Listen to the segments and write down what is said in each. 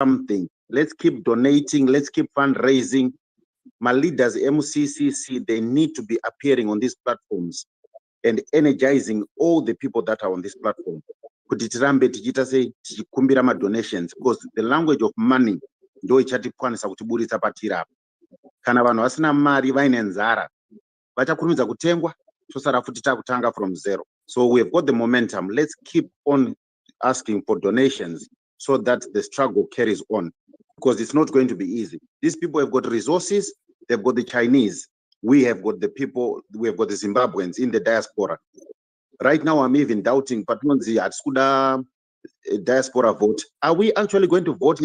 something. Let's keep donating. Let's keep fundraising. My leaders, MCCC, they need to be appearing on these platforms and energizing all the people that are on this platform. Kuti tirambe tichita sei tichikumbira donations, because the language of money ndo ichatikwanisa kutiburitsa patira. Kana vanhu vasina mari vaine nzara vachakurumidza kutengwa tosara futi takutanga from zero. So we have got the momentum. Let's keep on asking for donations so that the struggle carries on, because it's not going to be easy. These people have got resources. They've got the Chinese. We have got the people. We have got the Zimbabweans in the diaspora. Right now, I'm even doubting, but at Skuda diaspora vote. Are we actually going to vote?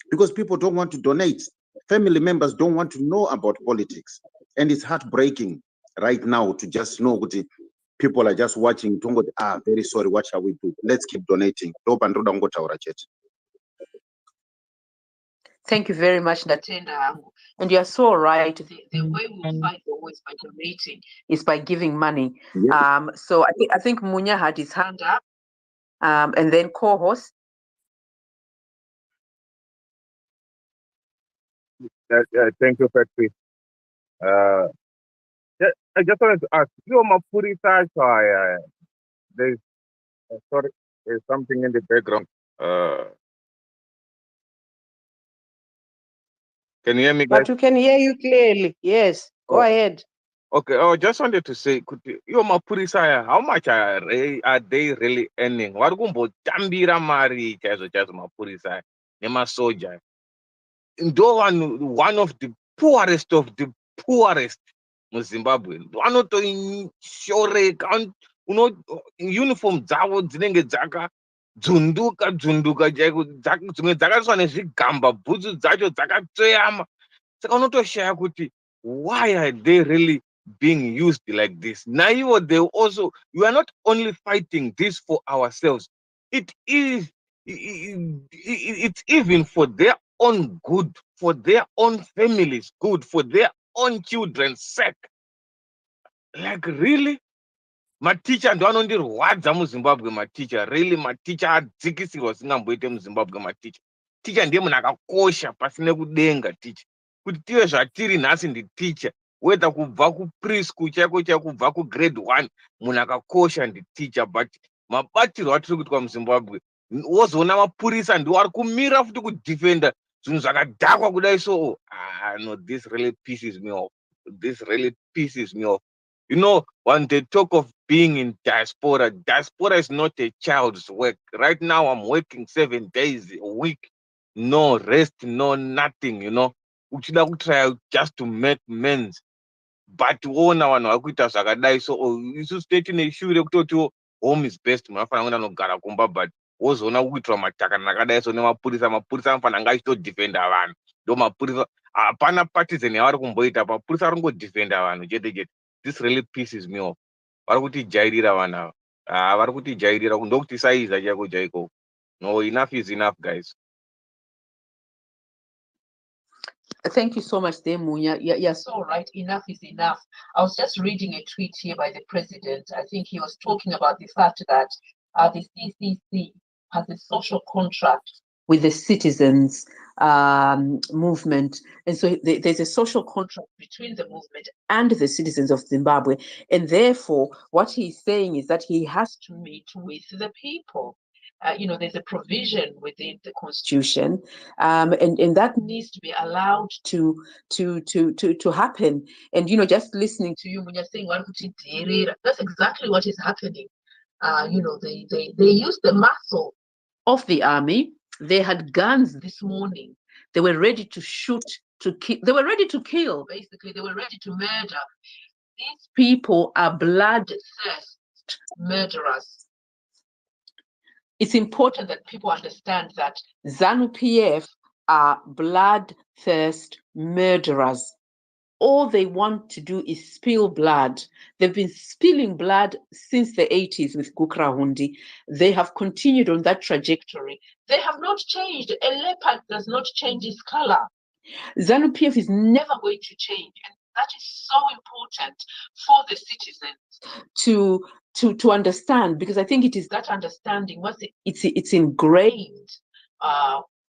Because people don't want to donate. Family members don't want to know about politics. And it's heartbreaking right now to just know that people are just watching. Very sorry, what shall we do? Let's keep donating. Thank you very much, Natenda. And you're so right. The way we fight the war is by donating, is by giving money. Yeah. So I think Munya had his hand up, and then co-host. Thank you, Patrick. I just wanted to ask you, Mapurisa. There's sorry, there's something in the background. Can you hear me, guys? But we can hear you clearly. Yes, go ahead. Okay, I just wanted to say, you Mapurisa, how much are they really earning? What gumbo tambira mari chazo Mapurisa, nema soja. One of the poorest Zimbabwe. One of the shore count, uniform dzavo dzinenge dzaka dzunduka jaiko dzakaiswa nezvigamba bhutsu dzacho dzakatoyama. Saka unotoshaya kuti why are they really being used like this? Now you are not only fighting this for ourselves, it's even for their own good, for their own families' good, for their own children's sake. Like really? Maticha ndo anondirwadza muZimbabwe maticha. Really maticha adzikisirwa singamboite muZimbabwe maticha. Ticha ndiye munhu akakosha pasine kudenga ticha. Kuti tive zvatiri nhasi nditicha. Whether kubva kupreschool chaiko kubva kugrade 1 munhu akakosha nditicha, but mabatirwo atiri kuitwa muZimbabwe wozoona mapurisa ndiwo ari kumira futi kudefenda zvinhu zvakadhakwa kudai. So no, this really pisses me off. This really pisses me off. You know, when they talk of being in diaspora is not a child's work. Right now, I'm working 7 days a week. No rest, no nothing, you know. Uchida kutry just to make amends. But wona vanhu vakuita zvakadai. So isu state neshure kutoti home is best. Munofana kuenda nogara kumba, but wozoona kuitwa matakana akadai so nemapurisa. Mapurisa anofana anga achitodefenda vanhu. Ndo mapurisa hapana partisan yavari kumboita. Mapurisa ari kungodefenda vanhu chete. This really pisses me off. Vari kutijairira vanhu ava. Vari kutijairira ndokuti saiza chaiko chaiko. No, enough is enough, guys. Thank you so much, Demunya. You're so right. Enough is enough. I was just reading a tweet here by the president. I think he was talking about the fact that the CCC has a social contract with the citizens movement. And so there's a social contract between the movement and the citizens of Zimbabwe. And therefore, what he's saying is that he has to meet with the people. There's a provision within the constitution, and that needs to be allowed to happen. And just listening to you when you're saying that's exactly what is happening. They use the muscle of the army. They had guns this morning. They were ready to shoot, to kill. They were ready to kill. Basically, they were ready to murder. These people are bloodthirst murderers. It's important that people understand that ZANU-PF are bloodthirst murderers. All they want to do is spill blood. They've been spilling blood since the 80s with Gukrahundi. They have continued on that trajectory. They have not changed. A leopard does not change its color. ZANU-PF is never going to change. And that is so important for the citizens to understand, because I think it is that understanding, it's ingrained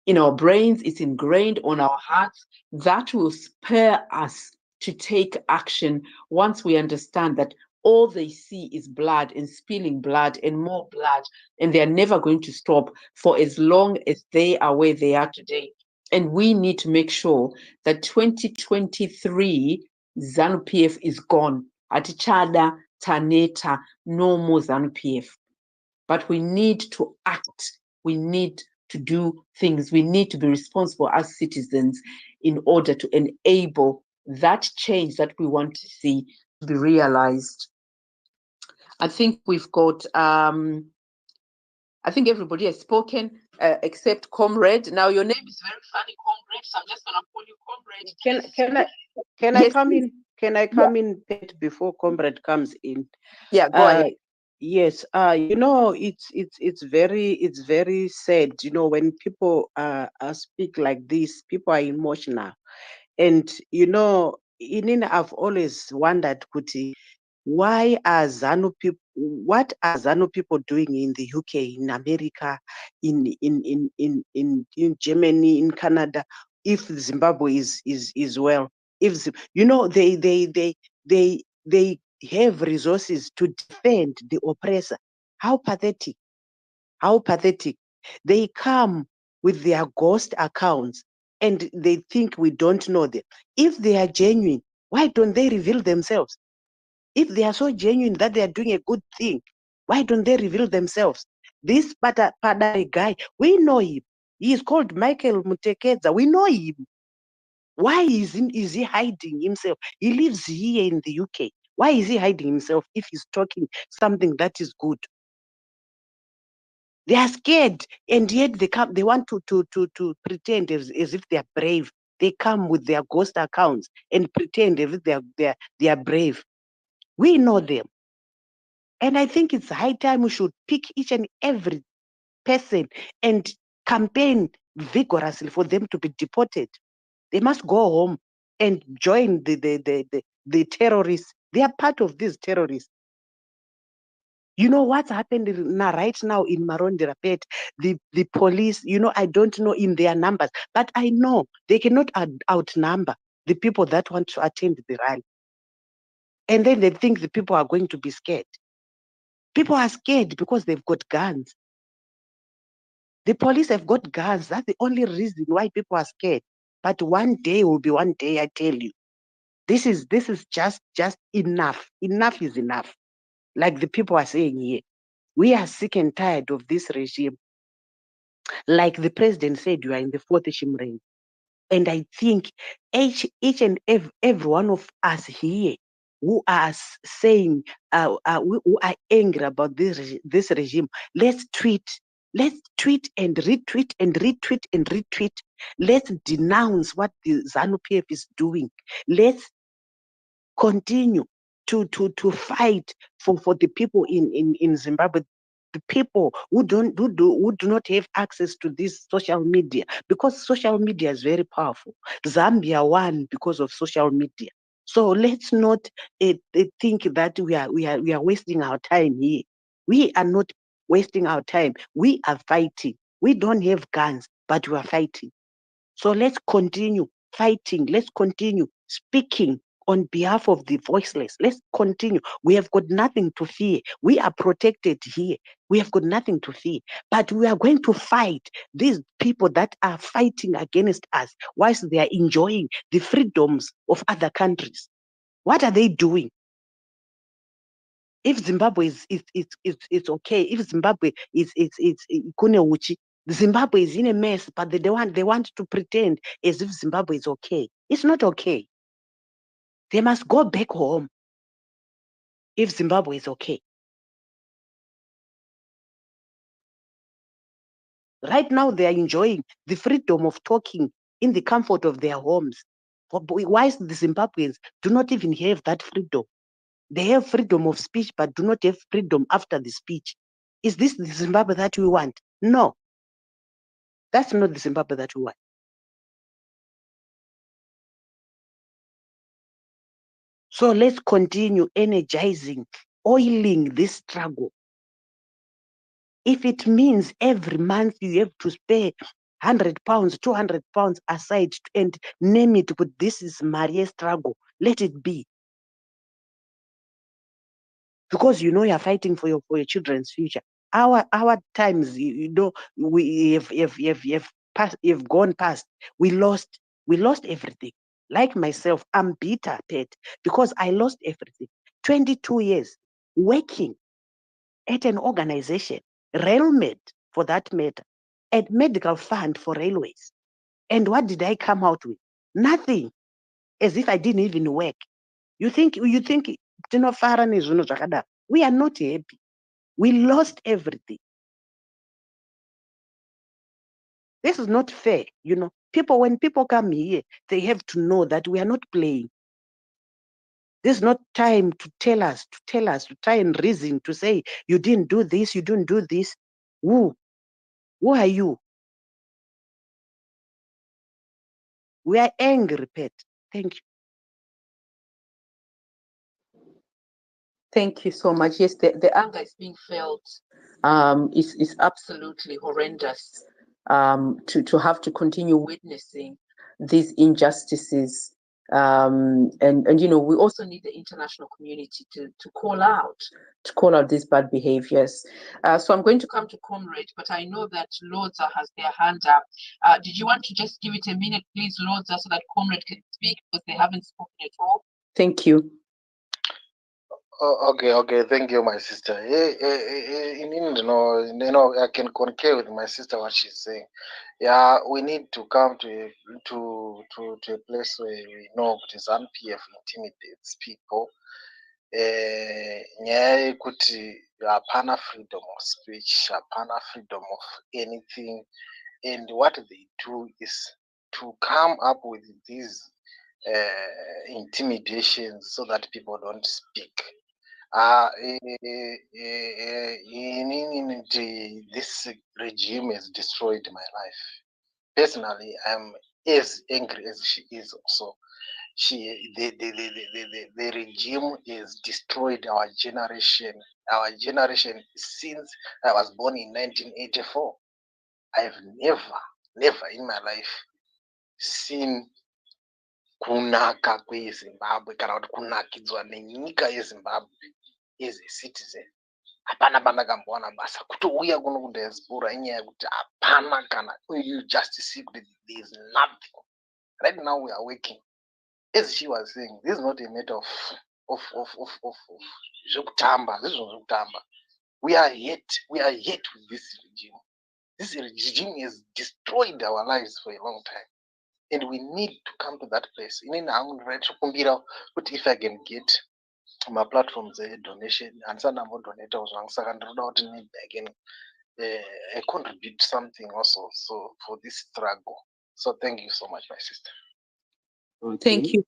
in our brains, it's ingrained on our hearts. That will spur us to take action once we understand that all they see is blood and spilling blood and more blood, and they're never going to stop for as long as they are where they are today. And we need to make sure that 2023 ZANU-PF is gone. Atichada, Taneta, no more ZANU-PF. But we need to act. We need to do things. We need to be responsible as citizens in order to enable that change that we want to see to be realized. I think we've got, I think everybody has spoken except Comrade. Now, your name is very funny, Comrade, so I'm just going to call you Comrade. Can Yes, I come please. in? Can I come in before Comrade comes in? Yeah, go ahead. Yes, you know, it's very sad, you know, when people speak like this, people are emotional. And you know, I've always wondered, Kuti, why are ZANU people, what are ZANU people doing in the UK, in America, in Germany, in Canada, if Zimbabwe is well? If you know, they have resources to defend the oppressor. How pathetic! How pathetic! They come with their ghost accounts and they think we don't know them. If they are genuine, why don't they reveal themselves? If they are so genuine that they are doing a good thing, why don't they reveal themselves? This Padari guy, we know him. He is called Michael Mutekeza. We know him. Why is he hiding himself? He lives here in the UK. Why is he hiding himself if he's talking something that is good? They are scared, and yet they come. They want to pretend as if they are brave. They come with their ghost accounts and pretend as if they are brave. We know them. And I think it's high time we should pick each and every person and campaign vigorously for them to be deported. They must go home and join the terrorists. They are part of these terrorists. You know what's happened now, right now in Marondera Ccc, the police, you know, I don't know in their numbers, but I know they cannot outnumber the people that want to attend the rally. And then they think the people are going to be scared. People are scared because they've got guns. The police have got guns. That's the only reason why people are scared. But one day will be one day, I tell you. This is just enough. Enough is enough. Like the people are saying here. We are sick and tired of this regime. Like the president said, you are in the fourth reign. And I think each and every one of us here who are saying, who are angry about this regime, let's tweet and retweet and retweet and retweet. Let's denounce what the ZANU-PF is doing. Let's continue to fight for the people in Zimbabwe, the people who do not have access to this social media, because social media is very powerful. Zambia won because of social media. So let's not think that we are wasting our time here. We are not wasting our time. We are fighting. We don't have guns, but we are fighting. So let's continue fighting. Let's continue speaking on behalf of the voiceless. Let's continue. We have got nothing to fear. We are protected here. We have got nothing to fear. But we are going to fight these people that are fighting against us whilst they are enjoying the freedoms of other countries. What are they doing? If Zimbabwe is okay, if Zimbabwe is Kuneuchi, Zimbabwe is in a mess, but they want to pretend as if Zimbabwe is okay. It's not okay. They must go back home if Zimbabwe is okay. Right now, they are enjoying the freedom of talking in the comfort of their homes. Why the Zimbabweans do not even have that freedom? They have freedom of speech, but do not have freedom after the speech. Is this the Zimbabwe that we want? No. That's not the Zimbabwe that we want. So let's continue energizing, oiling this struggle. If it means every month you have to spare £100, £200 aside and name it with this is Maria's struggle, let it be. Because you know you're fighting for your children's future. Our times, you know, we have gone past. We lost everything. Like myself, I'm bitter, Pet, because I lost everything. 22 years working at an organization, Railmed for that matter, at Medical Fund for Railways. And what did I come out with? Nothing. As if I didn't even work. You think we are not happy. We lost everything. This is not fair, you know. When people come here, they have to know that we are not playing. This is not time to tell us, to try and reason, to say, you didn't do this, you didn't do this. Who are you? We are angry, Pet. Thank you. Thank you so much. Yes, the anger is being felt. Is absolutely horrendous. To have to continue witnessing these injustices. And you know, we also need the international community to call out these bad behaviors. So I'm going to come to Comrade, but I know that Lodza has their hand up. Did you want to just give it a minute, please, Lodza, so that Comrade can speak, because they haven't spoken at all? Thank you. Oh, okay. Thank you, my sister. I can concur with my sister what she's saying. Yeah, we need to come to a place where we know that ZANU-PF intimidates people. Nyaya yekuti hapana freedom of speech, hapana freedom of anything, and what they do is to come up with these intimidations so that people don't speak. This regime has destroyed my life. Personally, I'm as angry as she is also. The regime has destroyed our generation. Our generation, since I was born in 1984, I've never in my life seen kunaka kwezimbabwe kana kuti kunakidzwa nenyika yezimbabwe as a citizen. Hapana pandakambowana basa kutouya kuno kudiaspora inyaya yekuti hapana kana you just see that there is nothing. Right now we are working. As she was saying, this is not a matter of zvekutamba. This is not zvekutamba. We are yet with this regime. This regime has destroyed our lives for a long time. And we need to come to that place. If I can get my platforms donation and some more donators I can contribute something also so for this struggle. So thank you so much, my sister. Okay. Thank you.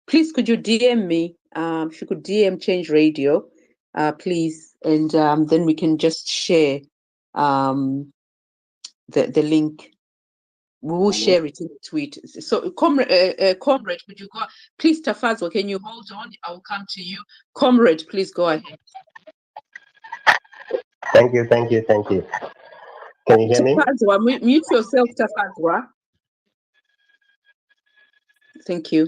Please, could you DM me? If you could DM Change Radio, please, and then we can just share the link. We will share it in the tweet. So, Comrade, could you go? Please, Tafazwa, can you hold on? I will come to you. Comrade, please go ahead. Thank you. Can you hear me? Tafazwa, mute yourself, Tafazwa. Thank you.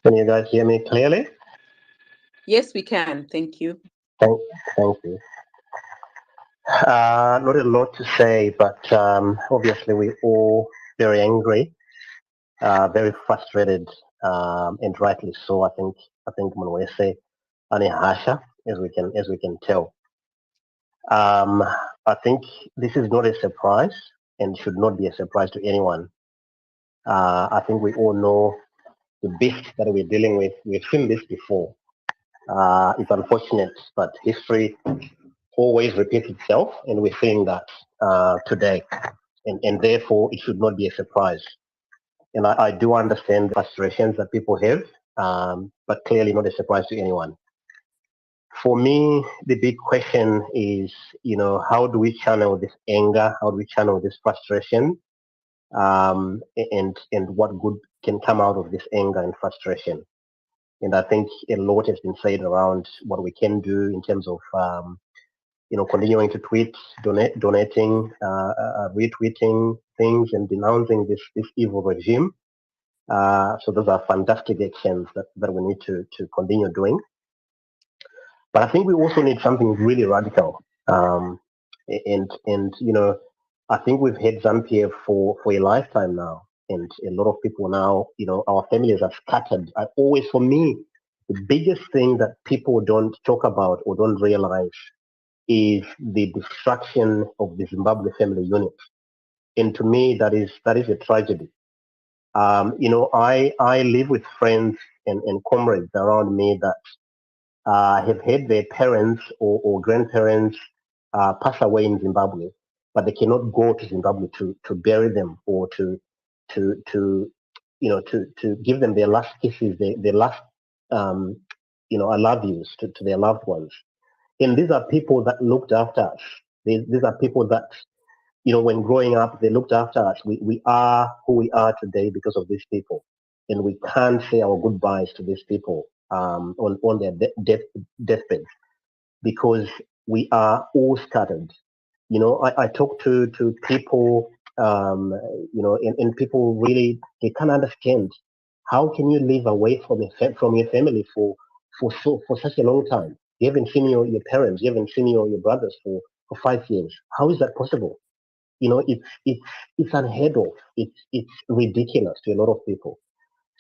Can you guys hear me clearly? Yes, we can. Thank you. Thank you. Not a lot to say, but obviously we're all very angry, very frustrated, and rightly so. I think Mwese Anihasha, as we can tell. I think this is not a surprise and should not be a surprise to anyone. I think we all know the beast that we're dealing with. We've seen this before. It's unfortunate, but history always repeats itself, and we're seeing that today, and therefore it should not be a surprise. And I do understand the frustrations that people have, but clearly not a surprise to anyone. For me, the big question is, how do we channel this anger? How do we channel this frustration? And what good can come out of this anger and frustration? And I think a lot has been said around what we can do in terms of continuing to tweet, donating, retweeting things, and denouncing this evil regime. So those are fantastic actions that we need to continue doing. But I think we also need something really radical. And I think we've had Zambia for a lifetime now, and a lot of people now, our families are scattered. For me, the biggest thing that people don't talk about or don't realize is the destruction of the Zimbabwe family unit. And to me, that is a tragedy. I live with friends and comrades around me that have had their parents or grandparents pass away in Zimbabwe, but they cannot go to Zimbabwe to bury them or to give them their last kisses, their last I love yous to their loved ones. And these are people that looked after us. These are people that, when growing up, they looked after us. We are who we are today because of these people. And we can't say our goodbyes to these people on their deathbeds because we are all scattered. I talk to people, and people really, they can't understand how can you live away from your family for such a long time. You haven't seen your parents, you haven't seen your brothers for 5 years. How is that possible? It's unheard of. It's ridiculous to a lot of people.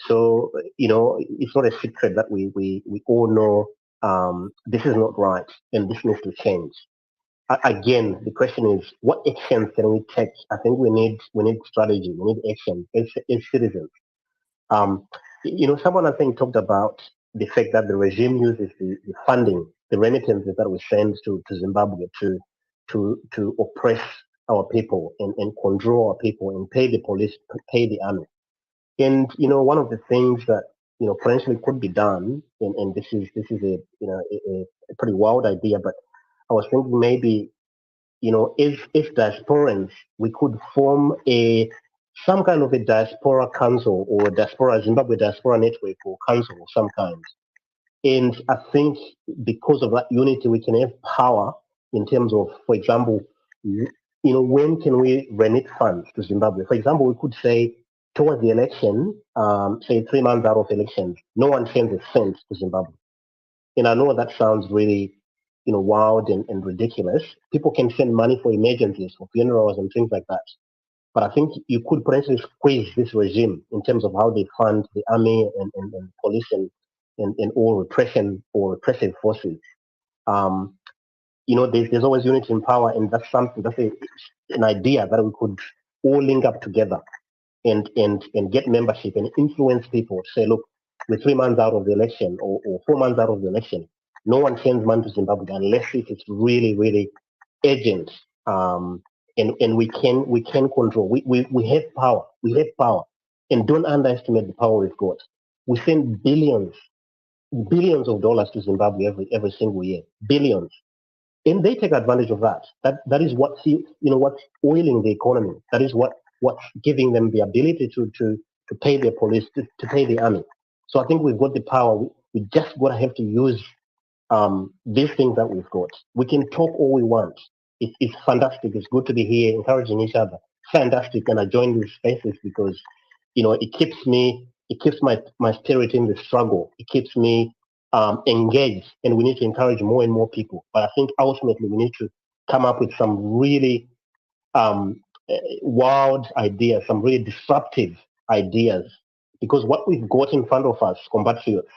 So it's not a secret that we all know this is not right and this needs to change. Again, the question is, what actions can we take? I think we need strategy. We need action as citizens. Someone I think talked about the fact that the regime uses the funding, the remittances that we send to Zimbabwe to oppress our people and control our people and pay the police, pay the army. And one of the things that potentially could be done, and this is a pretty wild idea, but I was thinking maybe if diasporans, we could form some kind of a diaspora council or Zimbabwe diaspora network or council of some kind. And I think because of that unity, we can have power in terms of, for example, when can we remit funds to Zimbabwe? For example, we could say towards the election, say 3 months out of elections, no one sends a cent to Zimbabwe. And I know that sounds really, wild and ridiculous. People can send money for emergencies, for funerals and things like that. But I think you could potentially squeeze this regime in terms of how they fund the army and police and all repression or repressive forces. There's always unity in power, and that's an idea that we could all link up together and get membership and influence people to say, look, we're 3 months out of the election or 4 months out of the election. No one sends money to Zimbabwe unless it's really, really urgent. And we can control. We have power. We have power. And don't underestimate the power we've got. We send billions of dollars to Zimbabwe every single year. Billions. And they take advantage of that. That is what's oiling the economy. That is what's giving them the ability to pay their police, to pay the army. So I think we've got the power. We just gotta have to use these things that we've got. We can talk all we want. It's fantastic. It's good to be here, encouraging each other. Fantastic. And I join these spaces because, it keeps my spirit in the struggle. It keeps me engaged, and we need to encourage more and more people. But I think ultimately we need to come up with some really wild ideas, some really disruptive ideas, because what we've got in front of us, compatriots,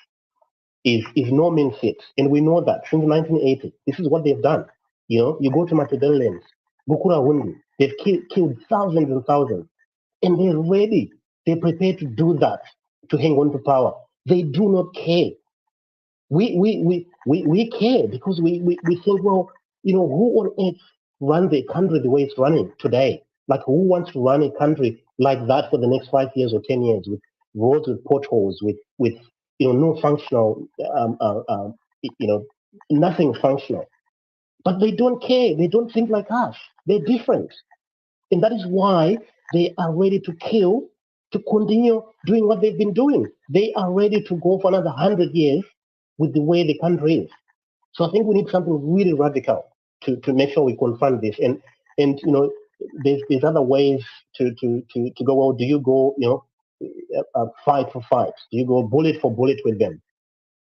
is no mean feat. And we know that since 1980, this is what they've done. You go to Matabeleland, Bukura Hundi, they've killed thousands and thousands, and they're ready. They're prepared to do that, to hang on to power. They do not care. We care because we think, well, who on earth runs a country the way it's running today? Like, who wants to run a country like that for the next 5 years or 10 years with roads with potholes, with no functional, nothing functional? But they don't care. They don't think like us. They're different. And that is why they are ready to kill, to continue doing what they've been doing. They are ready to go for another 100 years with the way the country is. So I think we need something really radical to make sure we confront this. And there's other ways to go. Well, do you go fight for fight? Do you go bullet for bullet with them?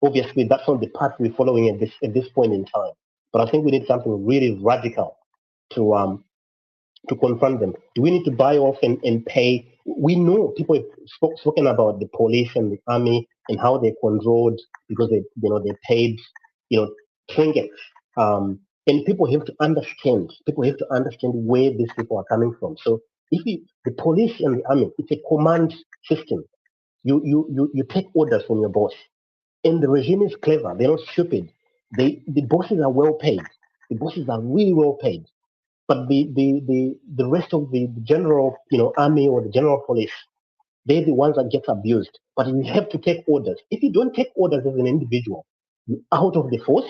Obviously, that's not the path we're following at this point in time. But I think we need something really radical to confront them. Do we need to buy off and pay? We know people have spoken about the police and the army and how they're controlled because they paid trinkets. And people have to understand. People have to understand where these people are coming from. So the police and the army, it's a command system. You take orders from your boss. And the regime is clever. They're not stupid. The bosses are well paid. The bosses are really well paid. But the rest of the general army or the general police, they're the ones that get abused. But you have to take orders. If you don't take orders as an individual, you're out of the force,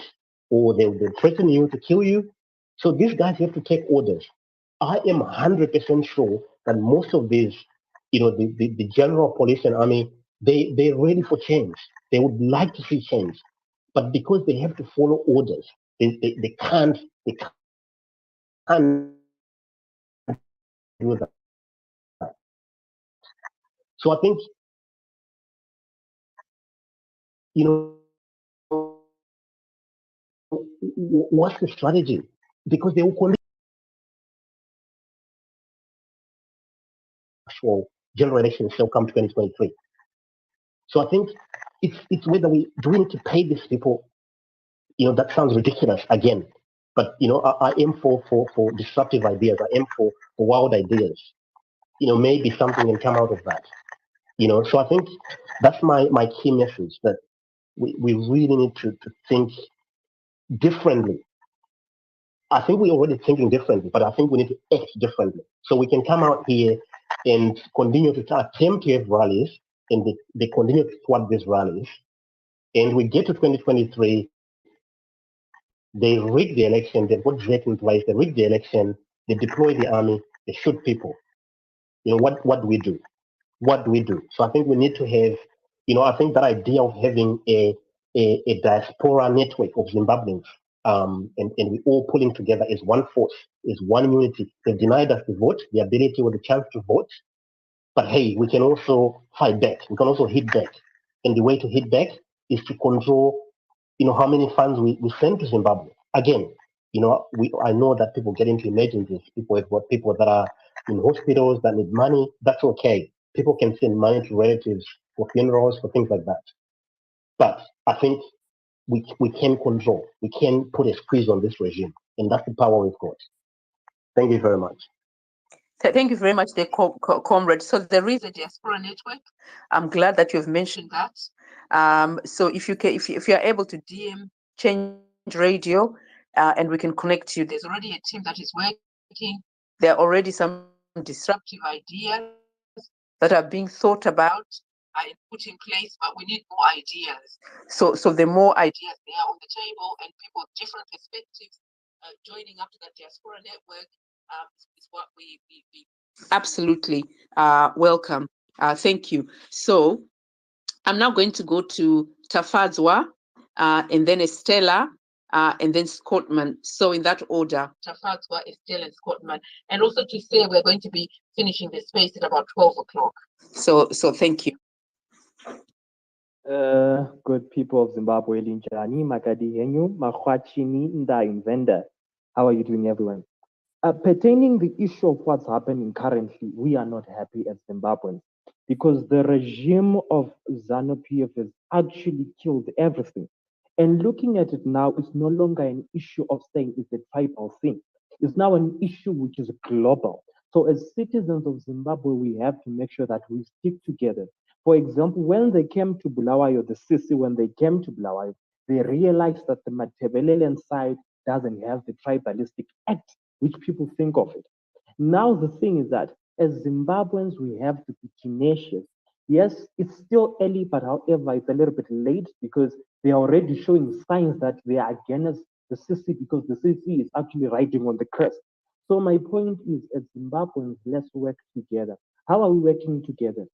or they'll threaten you to kill you. So these guys have to take orders. I am 100% sure that most of these, the general police and army, they're ready for change. They would like to see change, but because they have to follow orders, they can't do that. So I think what's the strategy? Because they will continue actual general elections shall come 2023. So I think it's whether we need to pay these people. That sounds ridiculous again, but I am for disruptive ideas. I am for wild ideas. Maybe something can come out of that. So I think that's my key message, that we really need to think differently. I think we're already thinking differently, but I think we need to act differently. So we can come out here and continue to attempt to have rallies, and they continue to thwart these rallies. And we get to 2023, they rig the election, they put Zek in place, they rig the election, they deploy the army, they shoot people. What do we do? What do we do? So I think we need to have, I think that idea of having a diaspora network of Zimbabweans, and we all pulling together as one force, as one unity. They've denied us the vote, the ability or the chance to vote. But hey, we can also fight back. We can also hit back. And the way to hit back is to control, how many funds we send to Zimbabwe. Again, I know that people get into emergencies. People that are in hospitals that need money. That's okay. People can send money to relatives for funerals, for things like that. But I think we can control. We can put a squeeze on this regime, and that's the power we've got. Thank you very much. Thank you very much, the comrade. So there is a diaspora network. I'm glad that you've mentioned that. So if you are able to DM Change Radio, and we can connect you. There's already a team that is working. There are already some disruptive ideas that are being thought about and put in place, but we need more ideas. So the more ideas there are on the table and people with different perspectives joining up to that diaspora network is what we absolutely welcome. Thank you. So I'm now going to go to Tafadzwa, and then Estella, and then Scottman. So in that order, Tafadzwa, Estella, and Scottman. And also to say we're going to be finishing the space at about 12 o'clock. So thank you. Good people of Zimbabwe, Linjani, Makadi Henyu, Makwachini, Nda Invenda. How are you doing, everyone? Pertaining the issue of what's happening currently, we are not happy as Zimbabweans because the regime of ZANU-PF has actually killed everything. And looking at it now, it's no longer an issue of saying it's a tribal thing. It's now an issue which is global. So as citizens of Zimbabwe, we have to make sure that we stick together. For example, when they came to Bulawayo, the Ccc, when they came to Bulawayo, they realized that the Matabeleland side doesn't have the tribalistic act which people think of it. Now the thing is that as Zimbabweans, we have to be tenacious. Yes, it's still early, but however, it's a little bit late because they are already showing signs that they are against the Ccc because the Ccc is actually riding on the crest. So my point is, as Zimbabweans, let's work together. How are we working together?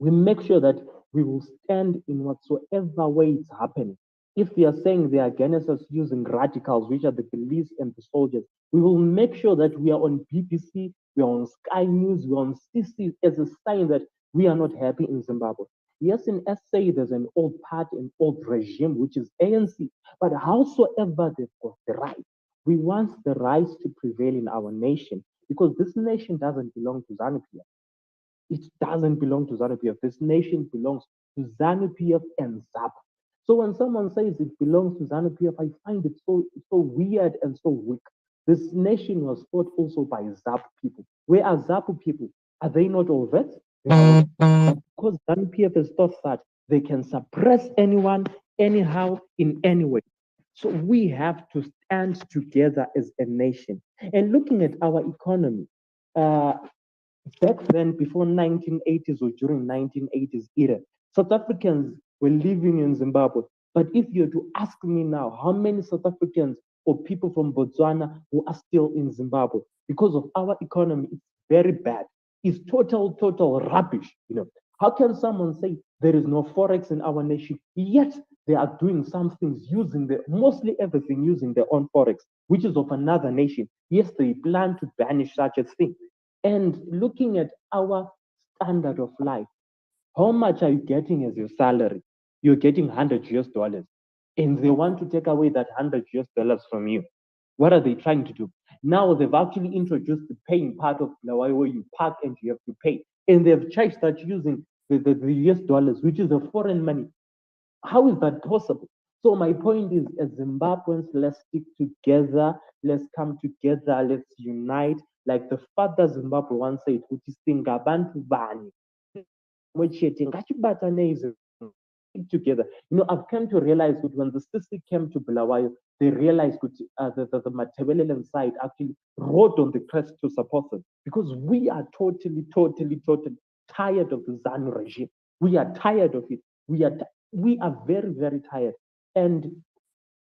We make sure that we will stand in whatsoever way it's happening. If we are saying they are against us using radicals, which are the police and the soldiers, we will make sure that we are on BBC, we are on Sky News, we are on CC as a sign that we are not happy in Zimbabwe. Yes, in SA, there's an old party, an old regime, which is ANC, but howsoever they've got the right, we want the rights to prevail in our nation because this nation doesn't belong to ZANU-PF. It doesn't belong to ZANU-PF. This nation belongs to ZANU-PF and ZAP. So when someone says it belongs to ZANU-PF, I find it so weird and so weak. This nation was fought also by ZAP people. Where are ZAP people? Are they not all vets? They are all vets. Because ZANU-PF has thought that they can suppress anyone, anyhow, in any way. So we have to stand together as a nation. And looking at our economy, back then, before 1980s or during 1980s era, South Africans were living in Zimbabwe. But if you're to ask me now, how many South Africans or people from Botswana who are still in Zimbabwe? Because of our economy, it's very bad. It's total rubbish. How can someone say there is no forex in our nation, yet they are doing some things using mostly everything using their own forex, which is of another nation? Yes, they plan to banish such a thing. And looking at our standard of life, how much are you getting as your salary? You're getting $100 US, and they want to take away that $100 US from you. What are they trying to do? Now they've actually introduced the paying part of Bulawayo where you park and you have to pay. And they've charged that using the US dollars, which is a foreign money. How is that possible? So my point is, as Zimbabweans, let's stick together, let's come together, let's unite. Like the father Zimbabwe once said, "Kuti singabantu bani." Stick together. I've come to realize that when the Sisi came to Bulawayo, they realized that the Matabeleland side actually wrote on the crest to support them because we are totally tired of the ZANU regime. We are tired of it. We are very, very tired. And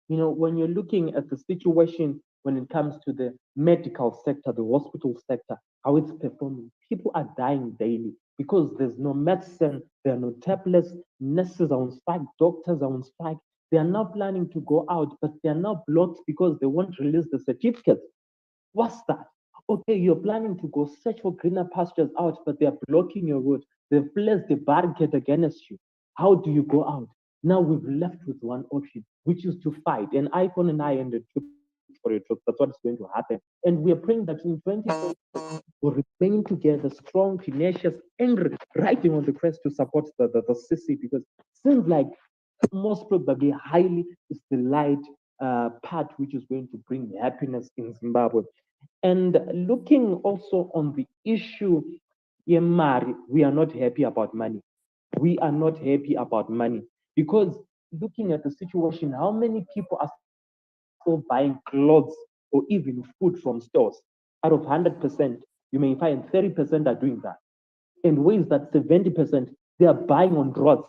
when you're looking at the situation when it comes to the medical sector, the hospital sector, how it's performing, people are dying daily because there's no medicine, there are no tablets, nurses are on strike, doctors are on strike. They are now planning to go out, but they are now blocked because they won't release the certificates. What's that? Okay, you're planning to go search for greener pastures out, but they're blocking your road. They've placed a barricade against you. How do you go out? Now we've left with one option, which is to fight. And iPhone and I ended for your truth. That's what's going to happen. And we are praying that in 2020 will remain together, strong, tenacious, angry, riding on the crest to support the CC because it seems like most probably highly is the light part which is going to bring happiness in Zimbabwe. And looking also on the issue, Yemari, we are not happy about money. We are not happy about money because looking at the situation, how many people are still buying clothes or even food from stores? Out of 100%, you may find 30% are doing that. And ways that 70% they are buying on roads,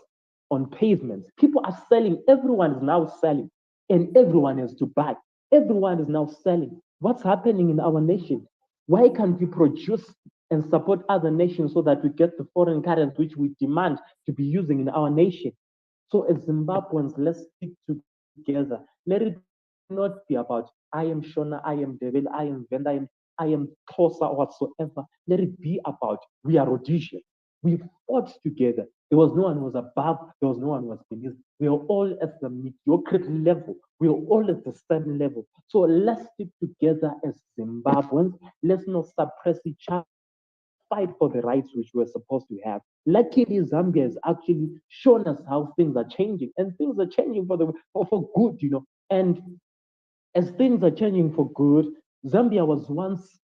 on pavements. People are selling. Everyone is now selling, and everyone has to buy. Everyone is now selling. What's happening in our nation? Why can't we produce and support other nations so that we get the foreign currency which we demand to be using in our nation? So as Zimbabweans, let's stick together. Let it not be about I am Shona, I am Devil, I am Venda, I am Tosa or whatsoever. Let it be about we are Rhodesian. We fought together. There was no one who was above, there was no one who was beneath. We are all at the mediocrity level. We are all at the same level. So let's stick together as Zimbabweans. Let's not suppress each other. Fight for the rights which we're supposed to have. Luckily, Zambia has actually shown us how things are changing, and things are changing for good. And as things are changing for good, Zambia was once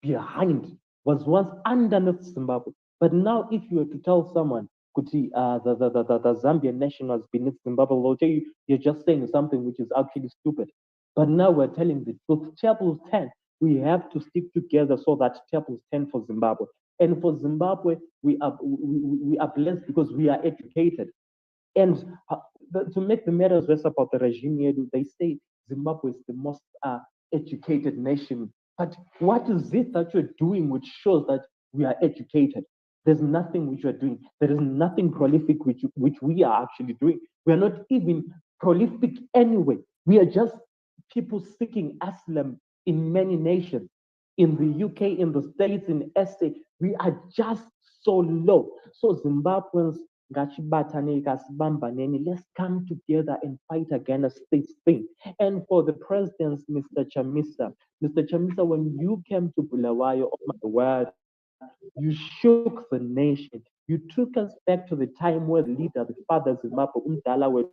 behind, was once underneath Zimbabwe. But now, if you were to tell someone, Kuti, the Zambian nation was beneath Zimbabwe, they'll tell you, you're just saying something which is actually stupid. But now we're telling the truth. Tables 10, we have to stick together so that tables 10 for Zimbabwe. And for Zimbabwe, we are blessed because we are educated. And to make the matters worse about the regime here, they say Zimbabwe is the most educated nation. But what is it that you're doing which shows that we are educated? There's nothing which we're doing. There is nothing prolific which we are actually doing. We are not even prolific anyway. We are just people seeking asylum in many nations. In the UK, in the States, in SA, we are just so low. So Zimbabweans, let's come together and fight against this thing. And for the president, Mr. Chamisa, when you came to Bulawayo, oh my word, you shook the nation. You took us back to the time where the leader, the father Zimbabwe, Umdala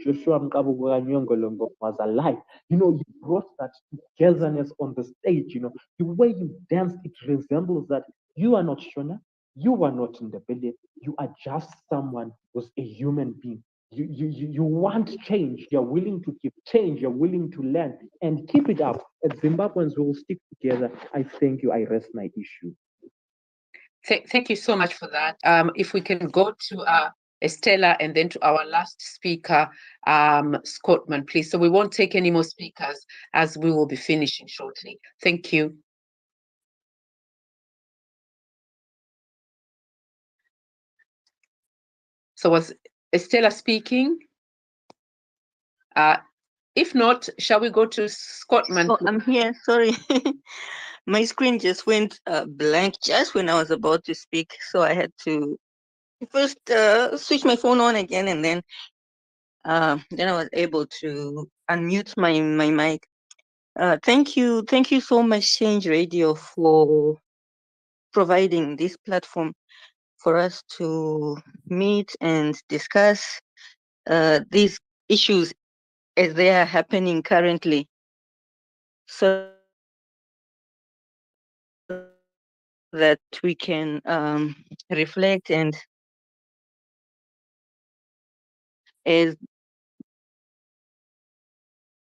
Joshua Mkabu Nyongolongo was alive. You brought that togetherness on the stage. The way you danced, it resembles that you are not Shona, you are not in the belly, you are just someone who's a human being. You want change, you're willing to give change, you're willing to learn, and keep it up. As Zimbabweans will stick together. I thank you. I rest my issue. Thank you so much for that. If we can go to Estella and then to our last speaker, Scottman, please. So we won't take any more speakers as we will be finishing shortly. Thank you. So was Estella speaking? If not, shall we go to Scottman? Oh, I'm here. Sorry. My screen just went blank just when I was about to speak. So I had to first switch my phone on again, and then I was able to unmute my mic. Thank you so much, Change Radio, for providing this platform for us to meet and discuss these issues as they are happening currently, so that we can reflect and as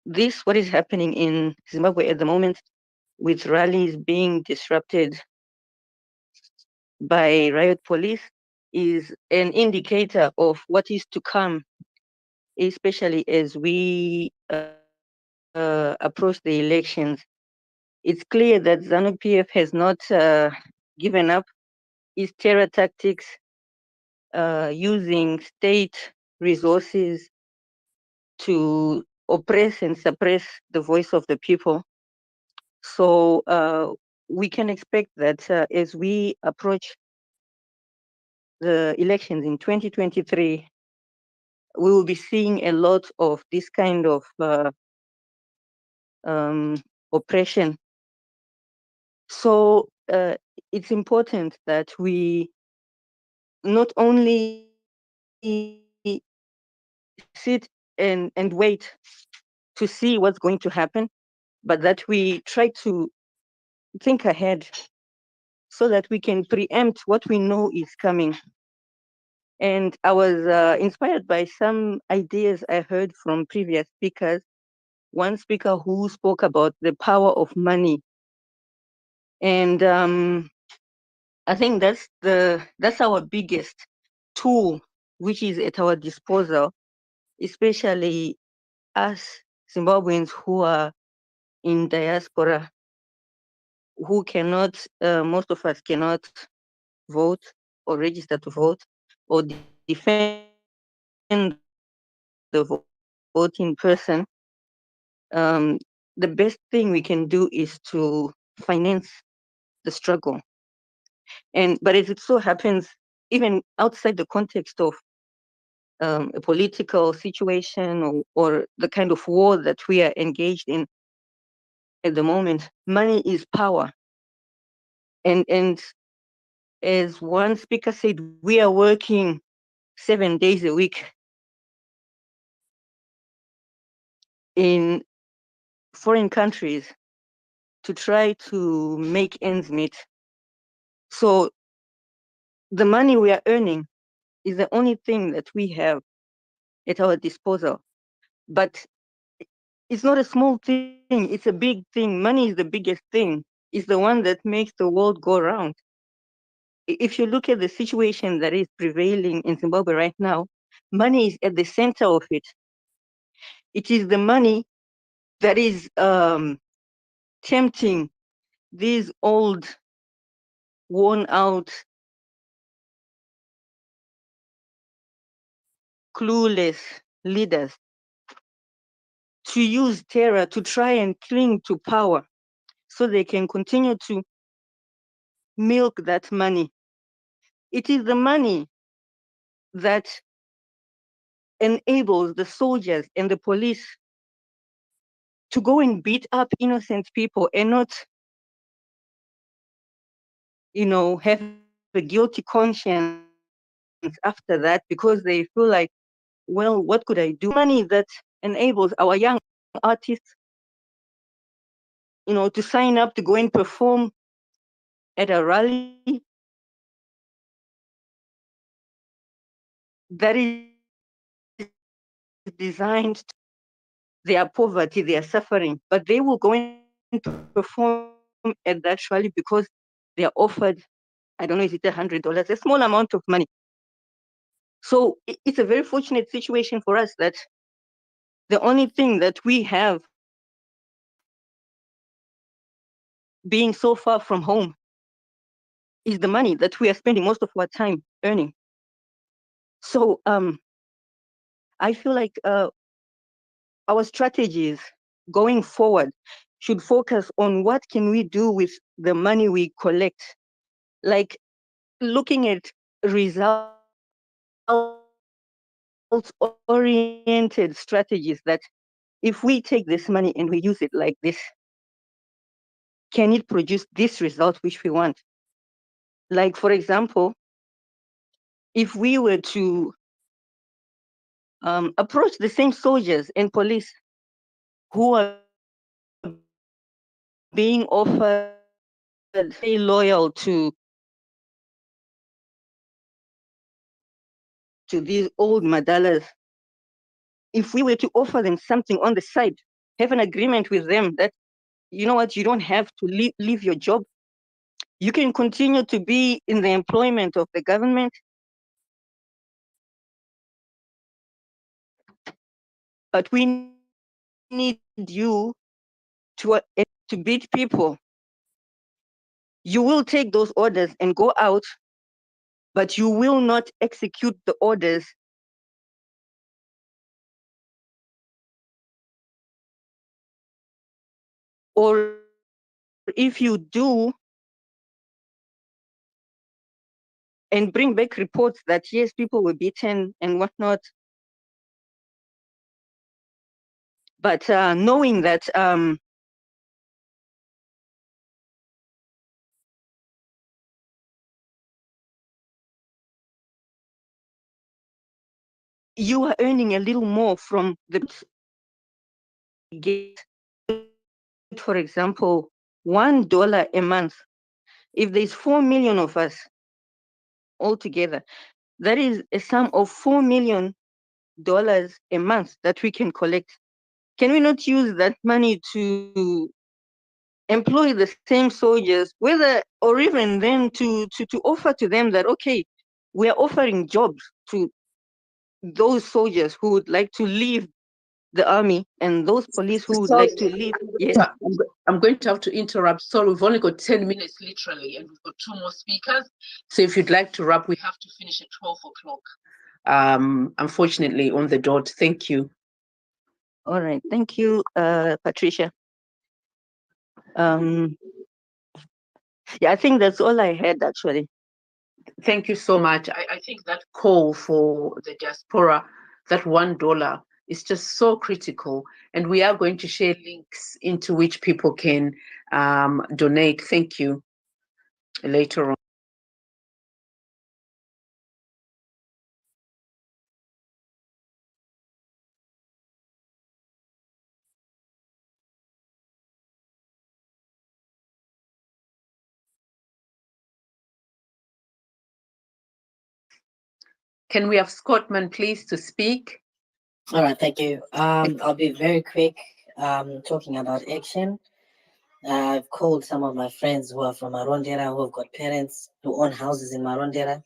this, what is happening in Zimbabwe at the moment, with rallies being disrupted by riot police, is an indicator of what is to come, especially as we approach the elections. It's clear that ZANU-PF has not given up its terror tactics, using state resources to oppress and suppress the voice of the people. So we can expect that as we approach the elections in 2023, we will be seeing a lot of this kind of oppression. So it's important that we not only sit and wait to see what's going to happen, but that we try to think ahead so that we can preempt what we know is coming. And I was inspired by some ideas I heard from previous speakers. One speaker who spoke about the power of money. And I think that's our biggest tool, which is at our disposal, especially us Zimbabweans who are in diaspora, who cannot, most of us cannot vote or register to vote or defend the vote in person. The best thing we can do is to finance the struggle. But as it so happens, even outside the context of a political situation or the kind of war that we are engaged in at the moment, money is power. And as one speaker said, we are working 7 days a week in foreign countries to try to make ends meet. So the money we are earning is the only thing that we have at our disposal. But it's not a small thing, it's a big thing. Money is the biggest thing. It's the one that makes the world go round. If you look at the situation that is prevailing in Zimbabwe right now, money is at the center of it. It is the money that is tempting these old, worn out, clueless leaders to use terror to try and cling to power so they can continue to milk that money. It is the money that enables the soldiers and the police to go and beat up innocent people and not, have a guilty conscience after that because they feel like, well, what could I do? Money that enables our young artists, to sign up to go and perform at a rally that is designed to their poverty, their suffering, but they will go and perform at that rally because they are offered, I don't know, is it $100, a small amount of money. So it's a very fortunate situation for us that the only thing that we have being so far from home is the money that we are spending most of our time earning. So I feel like our strategies going forward should focus on what can we do with the money we collect, like looking at results-oriented strategies that if we take this money and we use it like this, can it produce this result which we want? Like, for example, if we were to approach the same soldiers and police who are being offered, stay loyal to these old madalas, if we were to offer them something on the side, have an agreement with them that, you know what, you don't have to leave your job. You can continue to be in the employment of the government, but we need you to beat people. You will take those orders and go out, but you will not execute the orders or if you do and bring back reports that yes, people were beaten and whatnot, but knowing that you are earning a little more from the get, for example, $1 a month. If there's 4 million of us altogether, that is a sum of $4 million a month that we can collect. Can we not use that money to employ the same soldiers, whether or even then to offer to them that, okay, we are offering jobs to those soldiers who would like to leave the army and those police who would like to leave. Yes. I'm going to have to interrupt. Sorry, we've only got 10 minutes literally, and we've got 2 more speakers. So if you'd like to wrap, we have to finish at 12 o'clock. Unfortunately, on the dot. Thank you. All right. Thank you, Patricia. Yeah, I think that's all I had actually. Thank you so much. I think that call for the diaspora, that $1 is just so critical. And we are going to share links into which people can donate. Thank you later on. Can we have Scottman, please, to speak? All right, thank you. I'll be very quick. Talking about action. I've called some of my friends who are from Marondera, who have got parents who own houses in Marondera,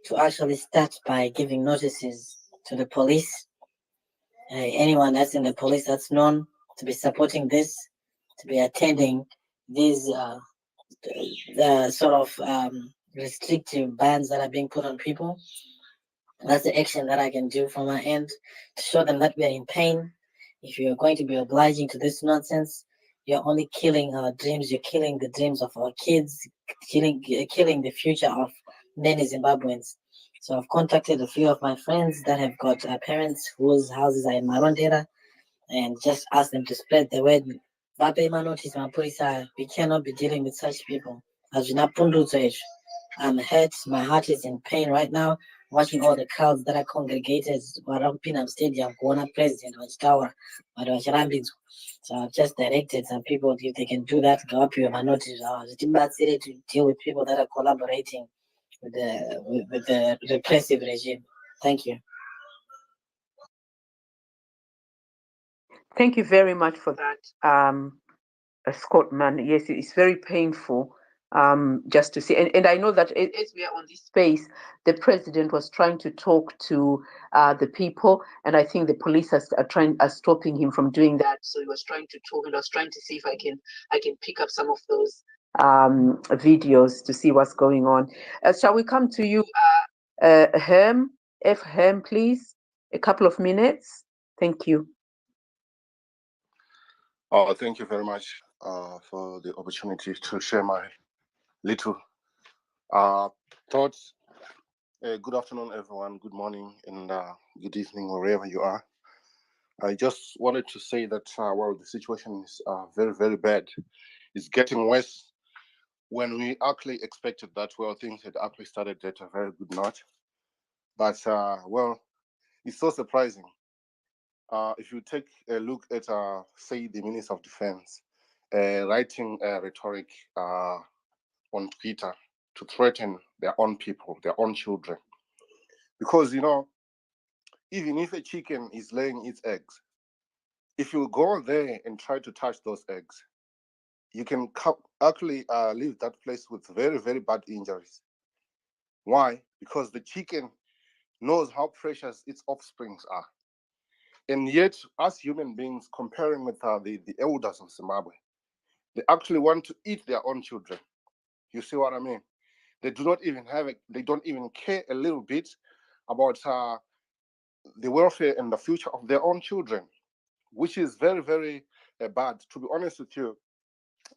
to actually start by giving notices to the police. Anyone that's in the police that's known to be supporting this, to be attending these sort of restrictive bans that are being put on people. That's the action that I can do from my end to show them that we are in pain If you're going to be obliging to this nonsense, you're only killing our dreams. You're killing the dreams of our kids, killing the future of many Zimbabweans. So I've contacted a few of my friends that have got parents whose houses are in Marondera, and just asked them to spread the word. We cannot be dealing with such people. I'm hurt. My heart is in pain right now. Watching all the crowds that are congregated around Pinham Stadium, Kuona President, Wachikawa, so I've just directed some people, if they can do that, go up your notice. To deal with people that are collaborating with the repressive regime. Thank you. Thank you very much for that, Scott, man. Yes, it's very painful just to see. And I know that as we are on this space, the president was trying to talk to the people, and I think the police are stopping him from doing that. So he was trying to talk, and I was trying to see if I can pick up some of those videos to see what's going on. Shall we come to you, Herm, please? A couple of minutes. Thank you. Oh, thank you very much for the opportunity to share my little thoughts. Good afternoon, everyone. Good morning and good evening, wherever you are. I just wanted to say that, well, the situation is very, very bad. It's getting worse. When we actually expected that, well, things had actually started at a very good note. But, well, it's so surprising. If you take a look at, say, the Minister of Defense writing rhetoric on Twitter to threaten their own people, their own children. Because, you know, even if a chicken is laying its eggs, if you go there and try to touch those eggs, you can actually leave that place with very, very bad injuries. Why? Because the chicken knows how precious its offsprings are. And yet, as human beings, comparing with the elders of Zimbabwe, they actually want to eat their own children. You see what I mean? They do not even they don't even care a little bit about the welfare and the future of their own children, which is very, very bad. To be honest with you,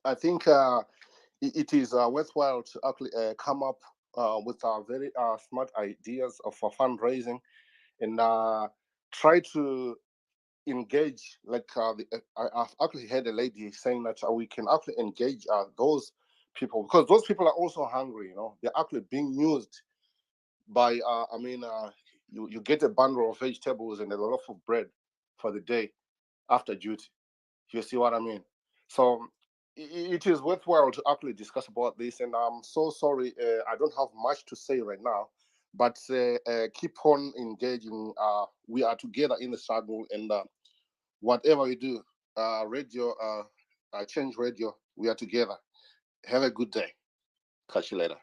I think it is worthwhile to actually come up with very smart ideas of fundraising and try to engage, like I've actually heard a lady saying that we can actually engage those people, because those people are also hungry, you know, they're actually being used by, you get a bundle of vegetables and a loaf of bread for the day after duty. You see what I mean? So it is worthwhile to actually discuss about this, and I'm so sorry, I don't have much to say right now, but keep on engaging. We are together in the struggle, and whatever we do, radio, change radio, we are together. Have a good day. Catch you later.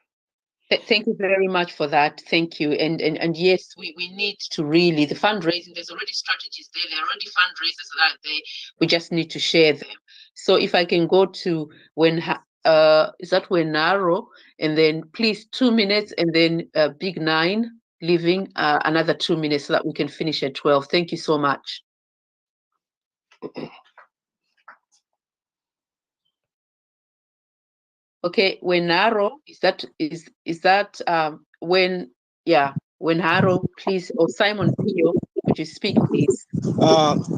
Thank you very much for that. Thank you. And yes, we need to really, the fundraising, there's already strategies there. There are already fundraisers that are there. We just need to share them. So if I can go to is that Wenaro? And then please 2 minutes, and then Big Nine leaving another 2 minutes so that we can finish at 12. Thank you so much. Okay, Wenaro, is that Wenaro, please, or Simon Pio, would you speak, please?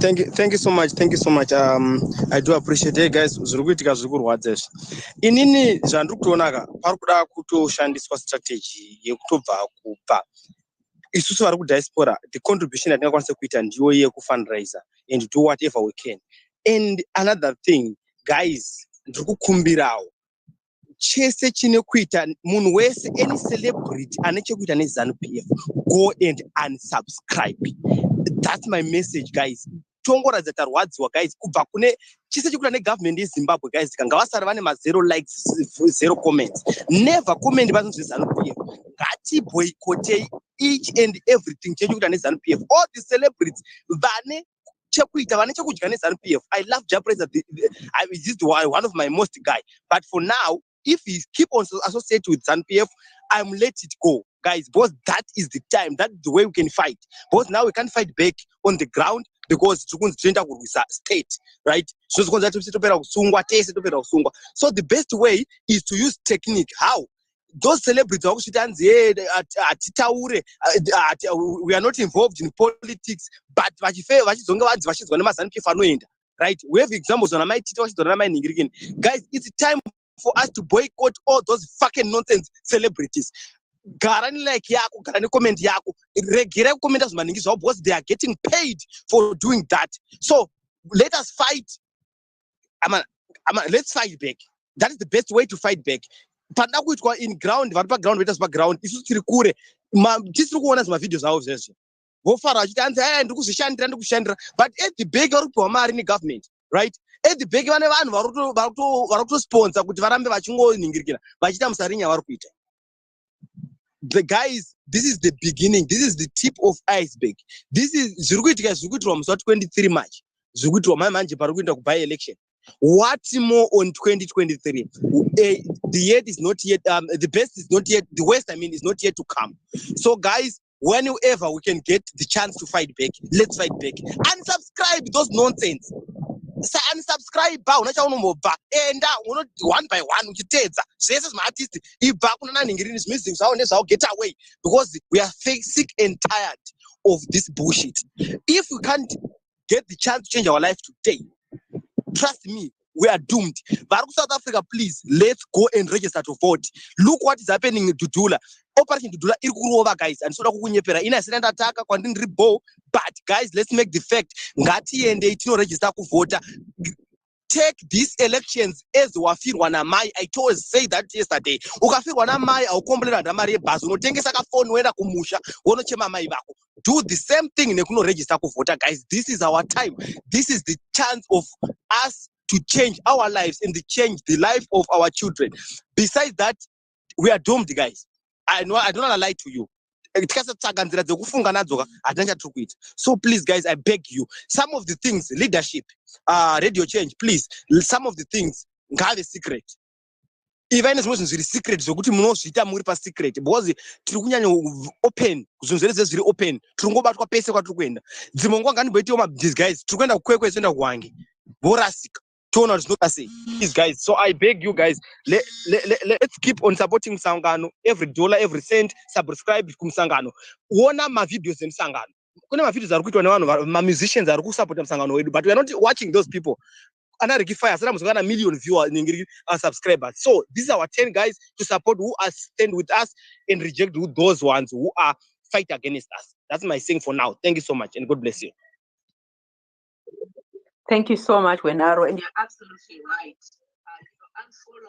Thank you so much. I do appreciate it, guys. Zvirikuitika zvirikurwadza izvi. Inini zvandiri kutoona pari kuda kutoshandiswa strategy yekutobva kubva isusu vari kudiaspora, the contribution yatingakwanisa kuita ndiyo yekufundraiser and do whatever we can. And another thing, guys, ndiri kukumbirawo chese chine kuita munhu wese, any celebrity ane chekuita neZANU-PF, go and unsubscribe. That's my message, guys. Tongoradza tarwadziwa, guys, kubva kune chese chekuita negovernment yeZimbabwe, guys, ngavasara vane ma0 likes, 0 comments. Never comment vanhu zveZANU-PF. Ngati boycottei each and everything chekuita neZANU-PF. All the celebrities vane chekuita, vane chekudya neZANU-PF. I love Japreza. He's one of my most guy. But for now, if he keep on associated with ZANU-PF, I'm let it go, guys, because that is the time, that's the way we can fight. Because now we can't fight back on the ground. because tinoenda kurwisa state, right? Zvinozokonzera kuti topera kusungwa, tese topera kusungwa. So the best way is to use technique. How? Those celebrities vakusvita hanzi hatitaure, we are not involved in politics, but vachizonge vanzi vachizwa nemaZANU-PF anoenda, right? We have examples on my Twitter, guys. It's time for us to boycott all those fucking nonsense celebrities. Garani like yako, garani comment yako, regere comment as maningi zao because they are getting paid for doing that. So let us fight. Let's fight back. That is the best way to fight back. Panda kuitwa in ground, vari ground, vetas ground. Isu tiri kure. Tisiri kuona zima videos avo zveshe. Vofara vachiti hanzi ndikuzvishandira ndikushandira. But at the back vari kupiwa mari negovernment, right? At the back vane vanhu vari kutosponsor kuti varambe vachingoningirikira vachiita musarinya vari kuita. The guys, this is the beginning. This is the tip of iceberg. This is zviri kuitirwa musi wa23 March. Zviri kuitirwa manje pari kuenda kubuy election. What more on 2023? The yet is not yet. The best is not yet. The worst, is not yet to come. So, guys, whenever we can get the chance to fight back, let's fight back. Unsubscribe those nonsense. Unsubscribe. And one by one, this my artist. If back on is missing, so get away because we are sick and tired of this bullshit. If we can't get the chance to change our life today, trust me, we are doomed. South Africa, please, let's go and register to vote. Look what is happening in Dudula. Operation Dudula, over, guys. And so but guys, let's make the fact. Ngati and 18 register to vote. Take these elections as wafirwa na mai. I told say that yesterday. Ukafirwa na mai au komplera na mari bazu. Unotengesa ka phone wenda kumusha. Wonochema mai bako. Do the same thing nekuno register ku voter, guys. This is our time. This is the chance of us to change our lives and to change the life of our children. Besides that, we are doomed, guys. I don't want to lie to you. So please, guys, I beg you, some of the things, leadership, radio change, please, some of the things have a secret. Even as much as secret, so good to more secret because open, very open. Trungo pesa kwa trukwenda. Zimongo ngani beti these guys. Trukwenda kwekwe senda wangi. Borasik. Tona is not say. These guys. So I beg you guys, let's keep on supporting Msangano. Every dollar, every cent, subscribe to Msangano. Wona ma videos in Msangano. Kuna ma videos are kuitwa na wanu, ma musicians are support Msangano wedu, but we are not watching those people. Another fire, a million viewers and subscribers. So these are our 10 guys to support who are stand with us and reject those ones who are fight against us. That's my saying for now. Thank you so much and God bless you. Thank you so much, Wenaro, and you're absolutely right. Unfollow.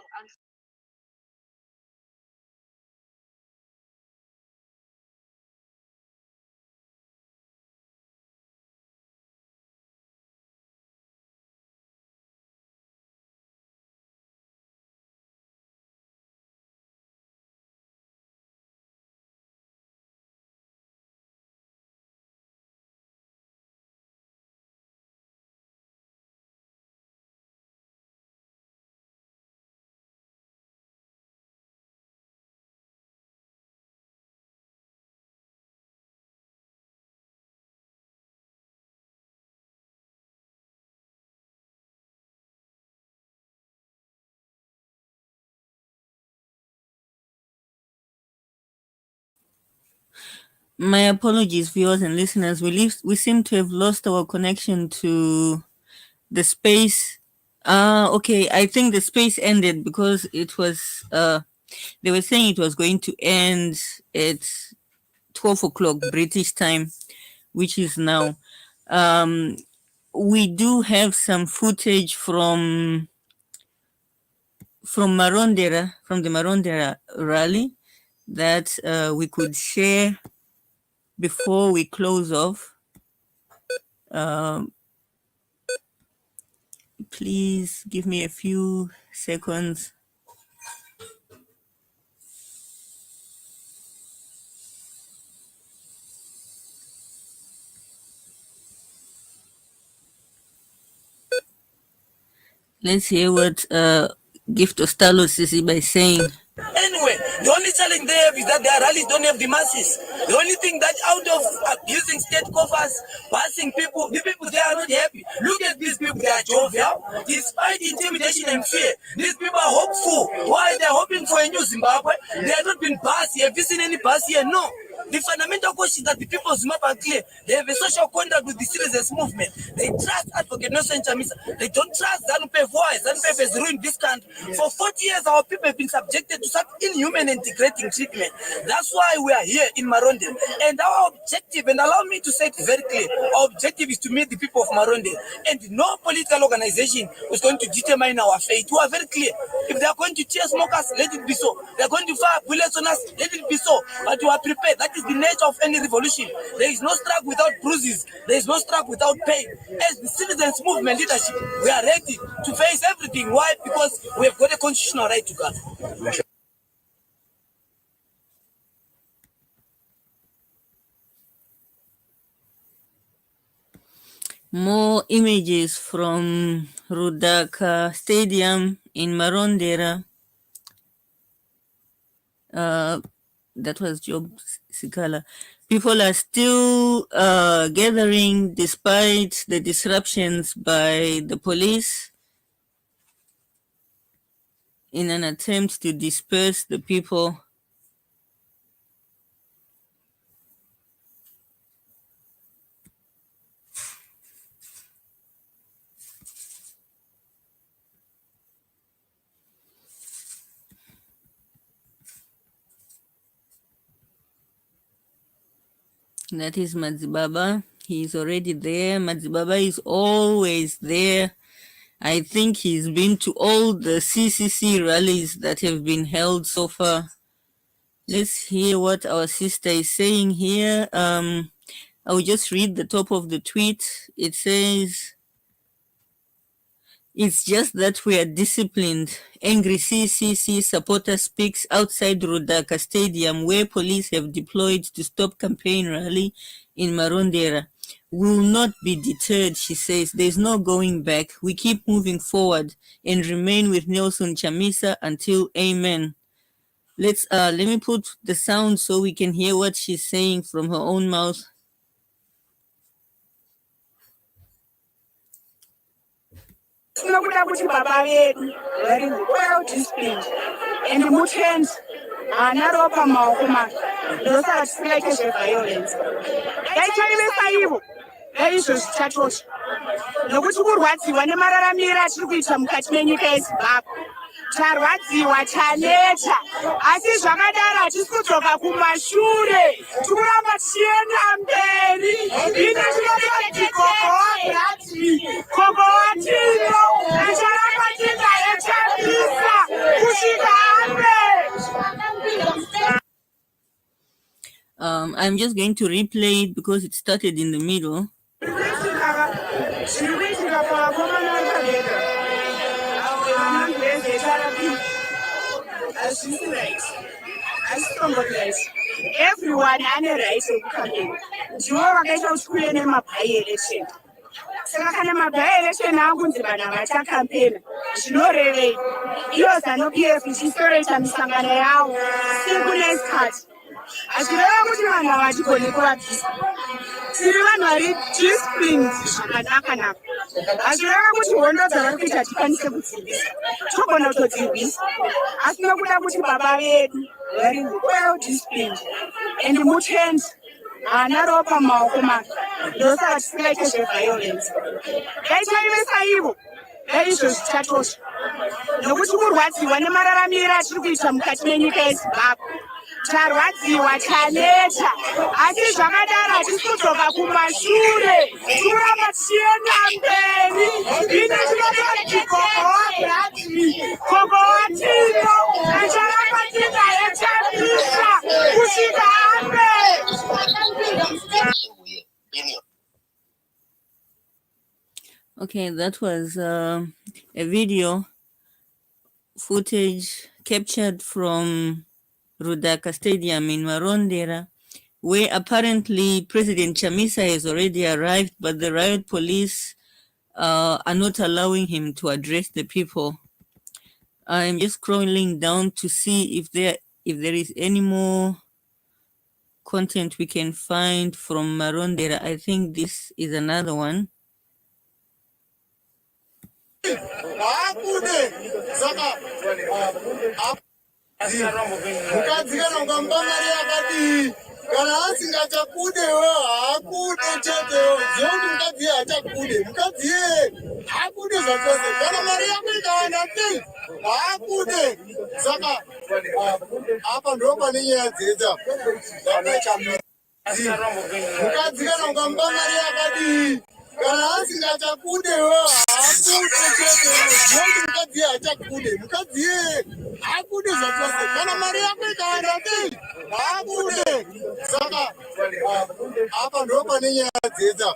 My apologies, viewers and listeners. We seem to have lost our connection to the space. Okay, I think the space ended because it was they were saying it was going to end at 12 o'clock British time, which is now. We do have some footage from Marondera, from the Marondera rally that we could share before we close off. Please give me a few seconds. Let's hear what Gift Ostalo Ccc by saying. anywhere. The only challenge they have is that their rallies don't have the masses. The only thing that out of abusing state coffers, passing people, the people they are not happy. Look at these people, they are jovial. Despite intimidation and fear, these people are hopeful. Why? They are hoping for a new Zimbabwe. They have not been passed. Have you seen any pass here? No. The fundamental question that the people of Zimbabwe are clear. They have a social contact with the citizens movement. They trust Advocate Nelson Chamisa. They don't trust ZANU-PF. Why? ZANU-PF has ruined this country. For 40 years, our people have been subjected to such inhuman and degrading treatment. That's why we are here in Marondera. And our objective, and allow me to say it very clear, our objective is to meet the people of Marondera. And no political organization is going to determine our fate. We are very clear. If they are going to tear smoke us, let it be so. They are going to fire bullets on us, let it be so. But we are prepared. That is the nature of any revolution. There is no struggle without bruises. There is no struggle without pain. As the citizens movement leadership, we are ready to face everything. Why? Because we have got a constitutional right to govern. More images from Rudaka Stadium in Marondera. That was Job Sikala. People are still gathering despite the disruptions by the police in an attempt to disperse the people. That is Madzibaba. He is already there. Madzibaba is always there. I think he's been to all the CCC rallies that have been held so far. Let's hear what our sister is saying here. I will just read the top of the tweet. It says, "It's just that we are disciplined. Angry CCC supporter speaks outside Rudaka Stadium where police have deployed to stop campaign rally in Marondera. We will not be deterred," she says. "There's no going back. We keep moving forward and remain with Nelson Chamisa until amen." Let me put the sound so we can hear what she's saying from her own mouth. Tinokuda kuti baba vedu vari well disciplined and mutendi haana ropa mumaoko make ndosaka tisingaite zveviolence. Dai chaivesa ivo daizvozvi chatosha nokuti kurwadziwa nemararamiro atiri kuita mukati menyika yezimbabwe. Tarwadziwa, chaneta, asi zvakadaro hatisi kudzoka kumashure, tikuramba tichienda mberi. Ine tinototi gogo waBrazil, gogo watino, ticharamba tigaechabisa kusvika hambe. I'm just going to replay it because it started in the middle. Everyone has a right to campaign. Ndivo vakaita kuti kuve nemabi-election. Saka kana mabi-election akunzi vanhu vachakampena, zvinorevei? Iyo ZANU-PF ichisoreta misangano yavo siku nesikati. Hazvireva kuti vanhu havachigoni kuvabvisa. Tiri vanhu vari disciplined zvakanaka-naka. Hazvireva kuti hondo dzavari kuita tikwanise kudzivisa. Togona kutodzivisa. Asi nokuda kuti baba vedu vari well disciplined and mutendi haana ropa mumaoko make ndosaka tisingaite zveviolence. Dai chaivesa ivo daizvozvi chatosha nokuti kurwadziwa nemararamiro atiri kuita mukati menyika yezimbabwe. Tarwadziwa, chaneta, asi zvakadaro hatisi kudzoka kumashure, tikuramba tichienda mberi. Ine tinototi gogo waBrazil, gogo watino, ticharamba tigaechabisa kusvika hambe. Okay, that was a video footage captured from Rudaka Stadium in Marondera, where apparently President Chamisa has already arrived, but the riot police are not allowing him to address the people. I'm just scrolling down to see if there are if there is any more content we can find from Marondera. I think this is another one. Mukadzi kana ukamupa mari yakadii kana asingachakudewo haakude chetewo ziva kuti mukadzi haachakude mukadzi iyeye haakude zvachose kana mari yako ikawanda sei haakude saka apa ndo pane nyaya dzeita mukadzi kana ukamupa mari yakadii kana asingachakudewo haakude chetewo ziva kuti mukadzi haachakude mukadzi iyeye haakude zvachose kana mari yako ikawanda sei haakude saka apa ndo pane nyaya dzeita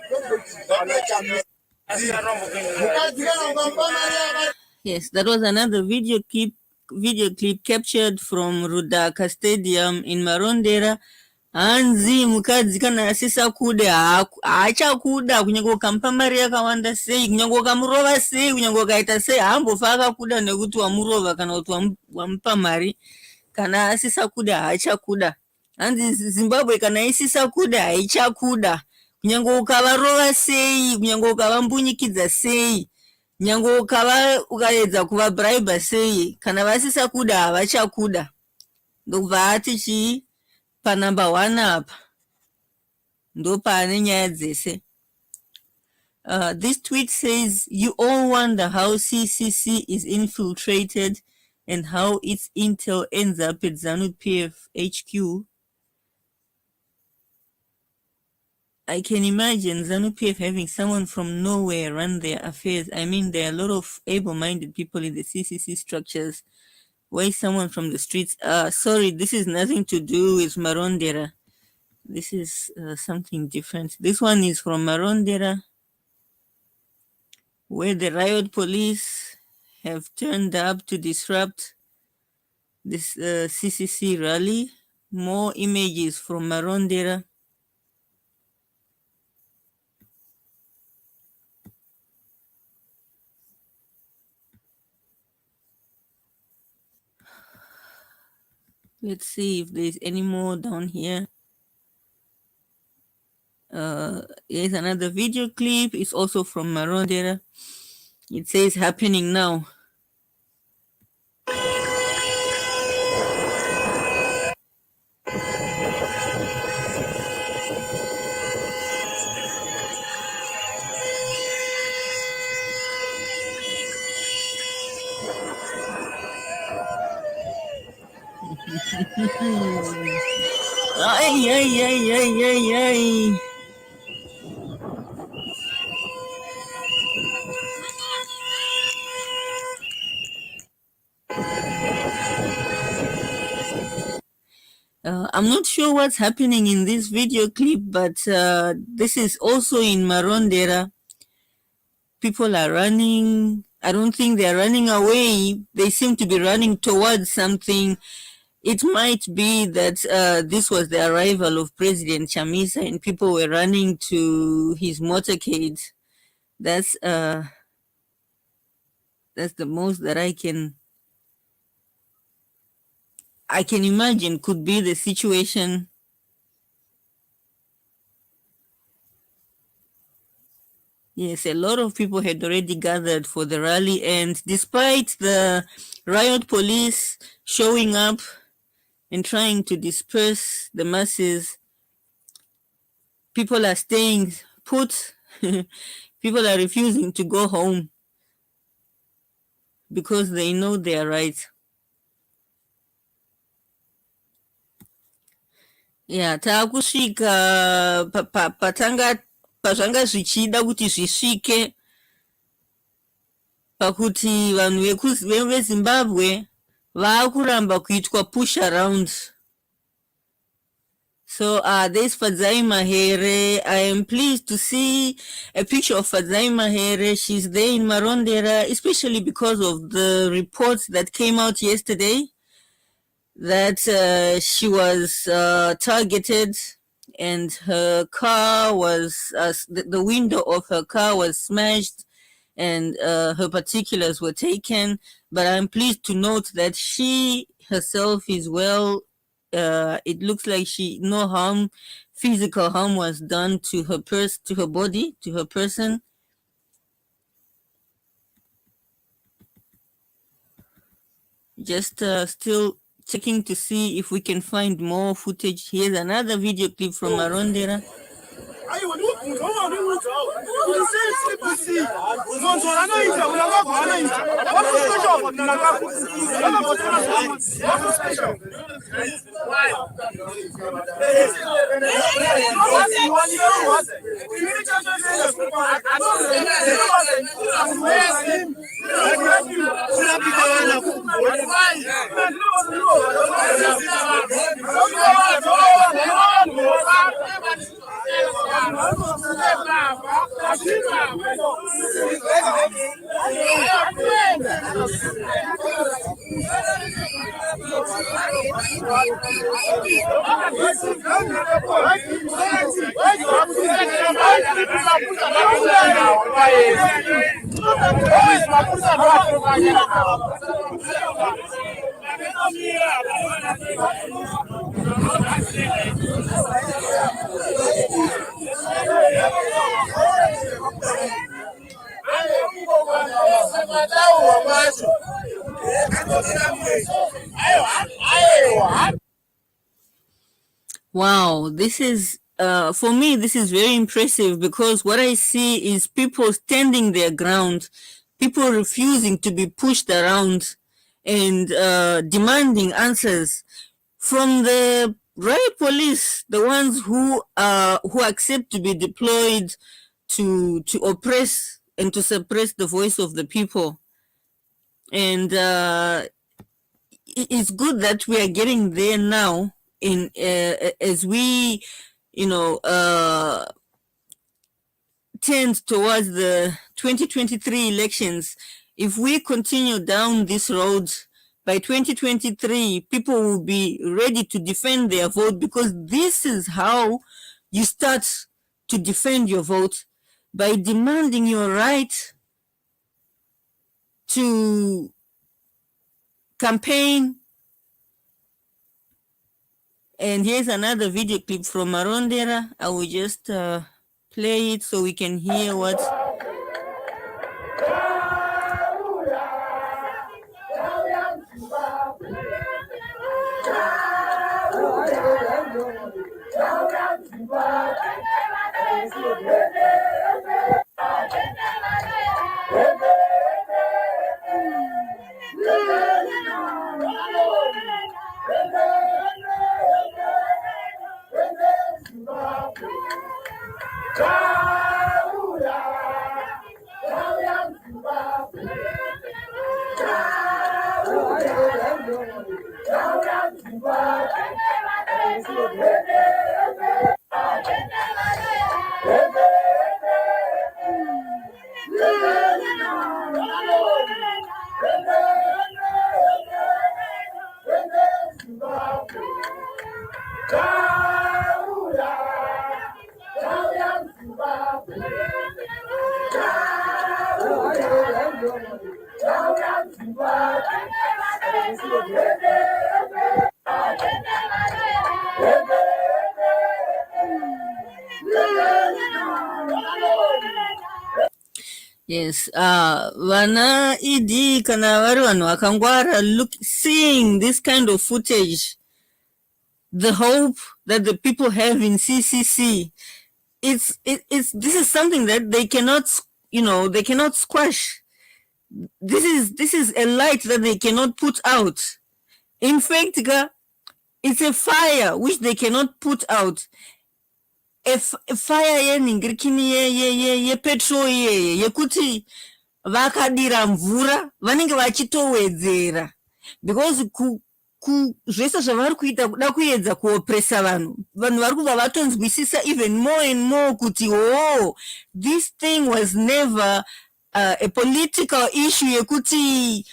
mukadzi kana ukamupa mari yakadii. Yes, that was another video clip captured from Rudaka Stadium in Marondera. Hanzi mukadzi kana asisa kude haachakuda kunyange ukamupa mari yakawanda sei, kunyange ukamurova sei, kunyange ukaita sei, haambofa akakuda nekuti wamurova kana kuti wamupa mari. Kana asisa kuda haachakuda. Hanzi Zimbabwe kana isisa kuda haichakuda. Kunyange ukavarova sei, kunyange ukavambunyikidza sei, nyange ukaedza kuvabraiba sei, kana vasisa kuda havachakuda. Ndobva ati chii panumber 1 apa ndo pane nyaya dzese. This tweet says, you all wonder how CCC is infiltrated and how its intel ends up at ZANU-PF HQ. I can imagine ZANU-PF having someone from nowhere run their affairs. I mean, there are a lot of able-minded people in the CCC structures. Why someone from the streets? Sorry, this is nothing to do with Marondera. This is something different. This one is from Marondera, where the Riot police have turned up to disrupt this CCC rally. More images from Marondera. Let's see if there's any more down here. Here's another video clip. It's also from Marondera. It says happening now. Ay, ay, ay, ay, ay, ay. I'm not sure what's happening in this video clip, but this is also in Marondera. People are running. I don't think they're running away. They seem to be running towards something. It might be that this was the arrival of President Chamisa and people were running to his motorcade. That's the most that I can imagine could be the situation. Yes, a lot of people had already gathered for the rally, and despite the riot police showing up and trying to disperse the masses, people are staying put. People are refusing to go home because they know they are right. Yeah, taakusvika pazvanga zvichida kuti zvisvike pakuti vanhu veZimbabwe vaakuramba kuitwa push around. So there's Fadzai Mahere. I am pleased to see a picture of Fadzai Mahere. She's there in Marondera, especially because of the reports that came out yesterday that she was targeted and her car was, the window of her car was smashed and her particulars were taken. but I'm pleased to note that she herself is well. It looks like no harm, physical harm was done to her to her body, to her person. Just still checking to see if we can find more footage. Here's another video clip from Marondera. Wow, this is for me this is very impressive, because what I see is people standing their ground, people refusing to be pushed around, and demanding answers from the Riot police, the ones who accept to be deployed to oppress and to suppress the voice of the people. And it's good that we are getting there now, in as we tend towards the 2023 elections. If we continue down this road, by 2023 people will be ready to defend their vote, because this is how you start to defend your vote, by demanding your right to campaign. And here's another video clip from Marondera. I will just play it so we can hear what. Yes, vana idi kana vari vanhu vakangwara, seeing this kind of footage, the hope that the people have in CCC, this is something that they cannot, they cannot squash. This is a light that they cannot put out. In fact, it's a fire which they cannot put out. A fire ye petrol yekuti vakadira mvura vanenge vachitowedzera, because zvese zvavari kuita kuda kuedza kuopresa vanhu vari kubva vatonzwisisa even more and more kuti this thing was never a political issue yekuti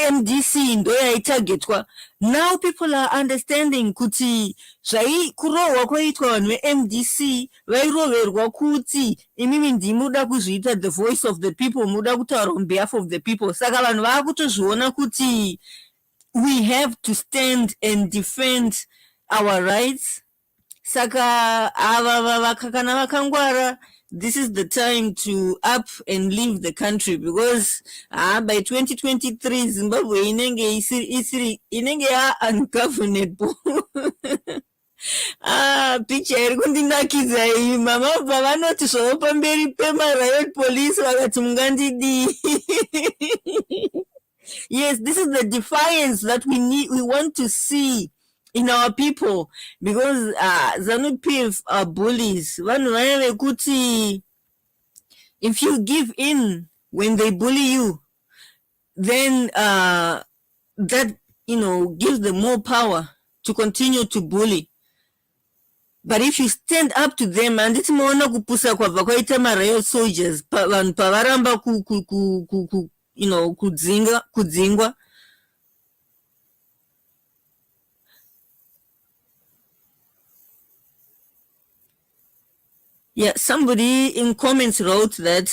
MDC ndo yaitargetwa. Now people are understanding kuti kurohwa kwaitwa vanhu veMDC vairoverwa kuti imimi ndimuda kuzviita the voice of the people, muda kutaura on behalf of the people. Saka vanhu vakutozviona kuti we have to stand and defend our rights. Saka ava kana vakangwara, this is the time to up and leave the country, because by 2023 Zimbabwe inenge ungovernable. Picha iri kundinakidza iyi, mama pavanoti zvavo pamberi pema-riot police vakati mungandidi. Yes, this is the defiance that we want to see in our people, because ZANU-PF are bullies. If you give in when they bully you, then that gives them more power to continue to bully. But if you stand up to them, and it's more kupusa kwabva kwaita ma-riot soldiers vanhu pavaramba kudzingwa. Yeah, somebody in comments wrote that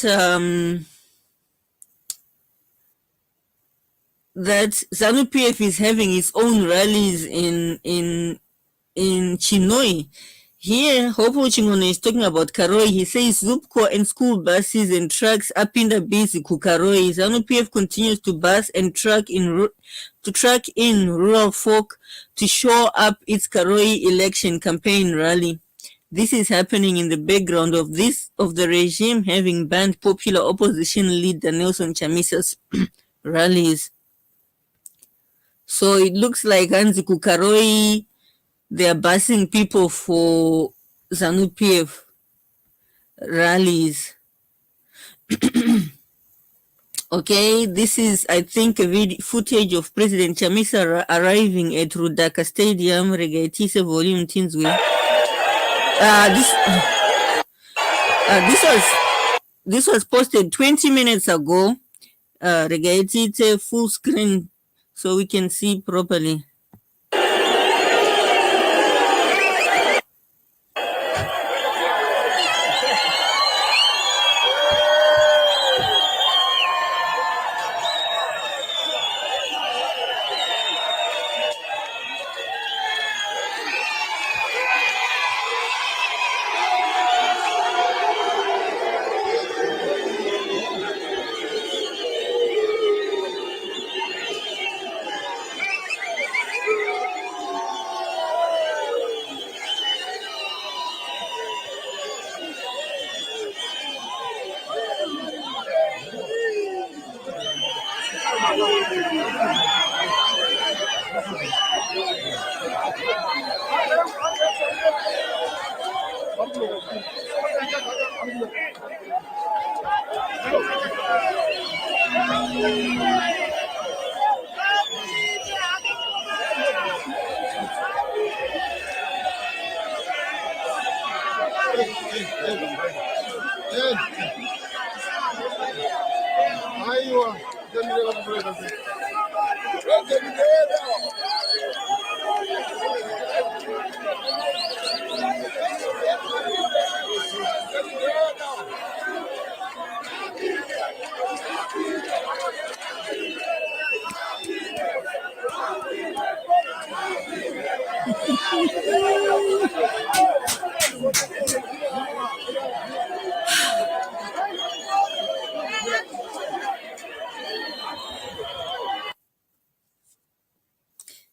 that ZANU-PF is having its own rallies in Chinoi. Here, Hopo Chingono is talking about Karoi. He says Zupco and school buses and trucks up in the busy ku Karoi. ZANU-PF continues to bus and truck in rural folk to show up its Karoi election campaign rally. This is happening in the background of the regime having banned popular opposition leader Nelson Chamisa's rallies. So it looks like Anzi Kukaroi, they are busing people for ZANU-PF rallies. Okay, this is, I think, a footage of President Chamisa arriving at Rudaka Stadium, Regaitise Volume Tinswil. This was posted 20 minutes ago. Regaitite full screen so we can see properly.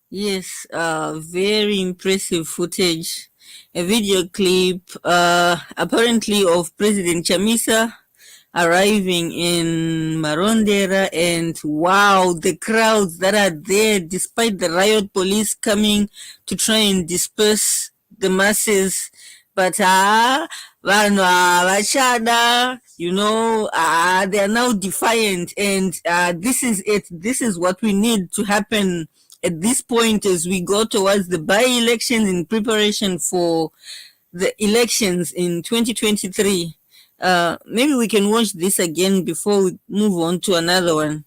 Yes, very impressive footage. A video clip, apparently of President Chamisa arriving in Marondera, and wow, the crowds that are there, despite the riot police coming to try and disperse the masses. But Vachada, they are now defiant, and this is it. This is what we need to happen at this point as we go towards the by-elections in preparation for the elections in 2023. Maybe we can watch this again before we move on to another one.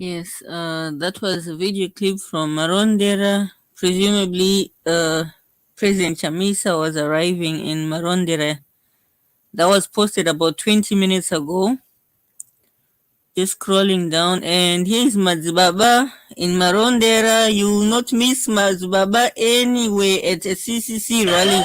Yes, that was a video clip from Marondera. Presumably, President Chamisa was arriving in Marondera. That was posted about 20 minutes ago. Just scrolling down, and here's Mazibaba in Marondera. You will not miss Mazibaba anyway at a CCC rally.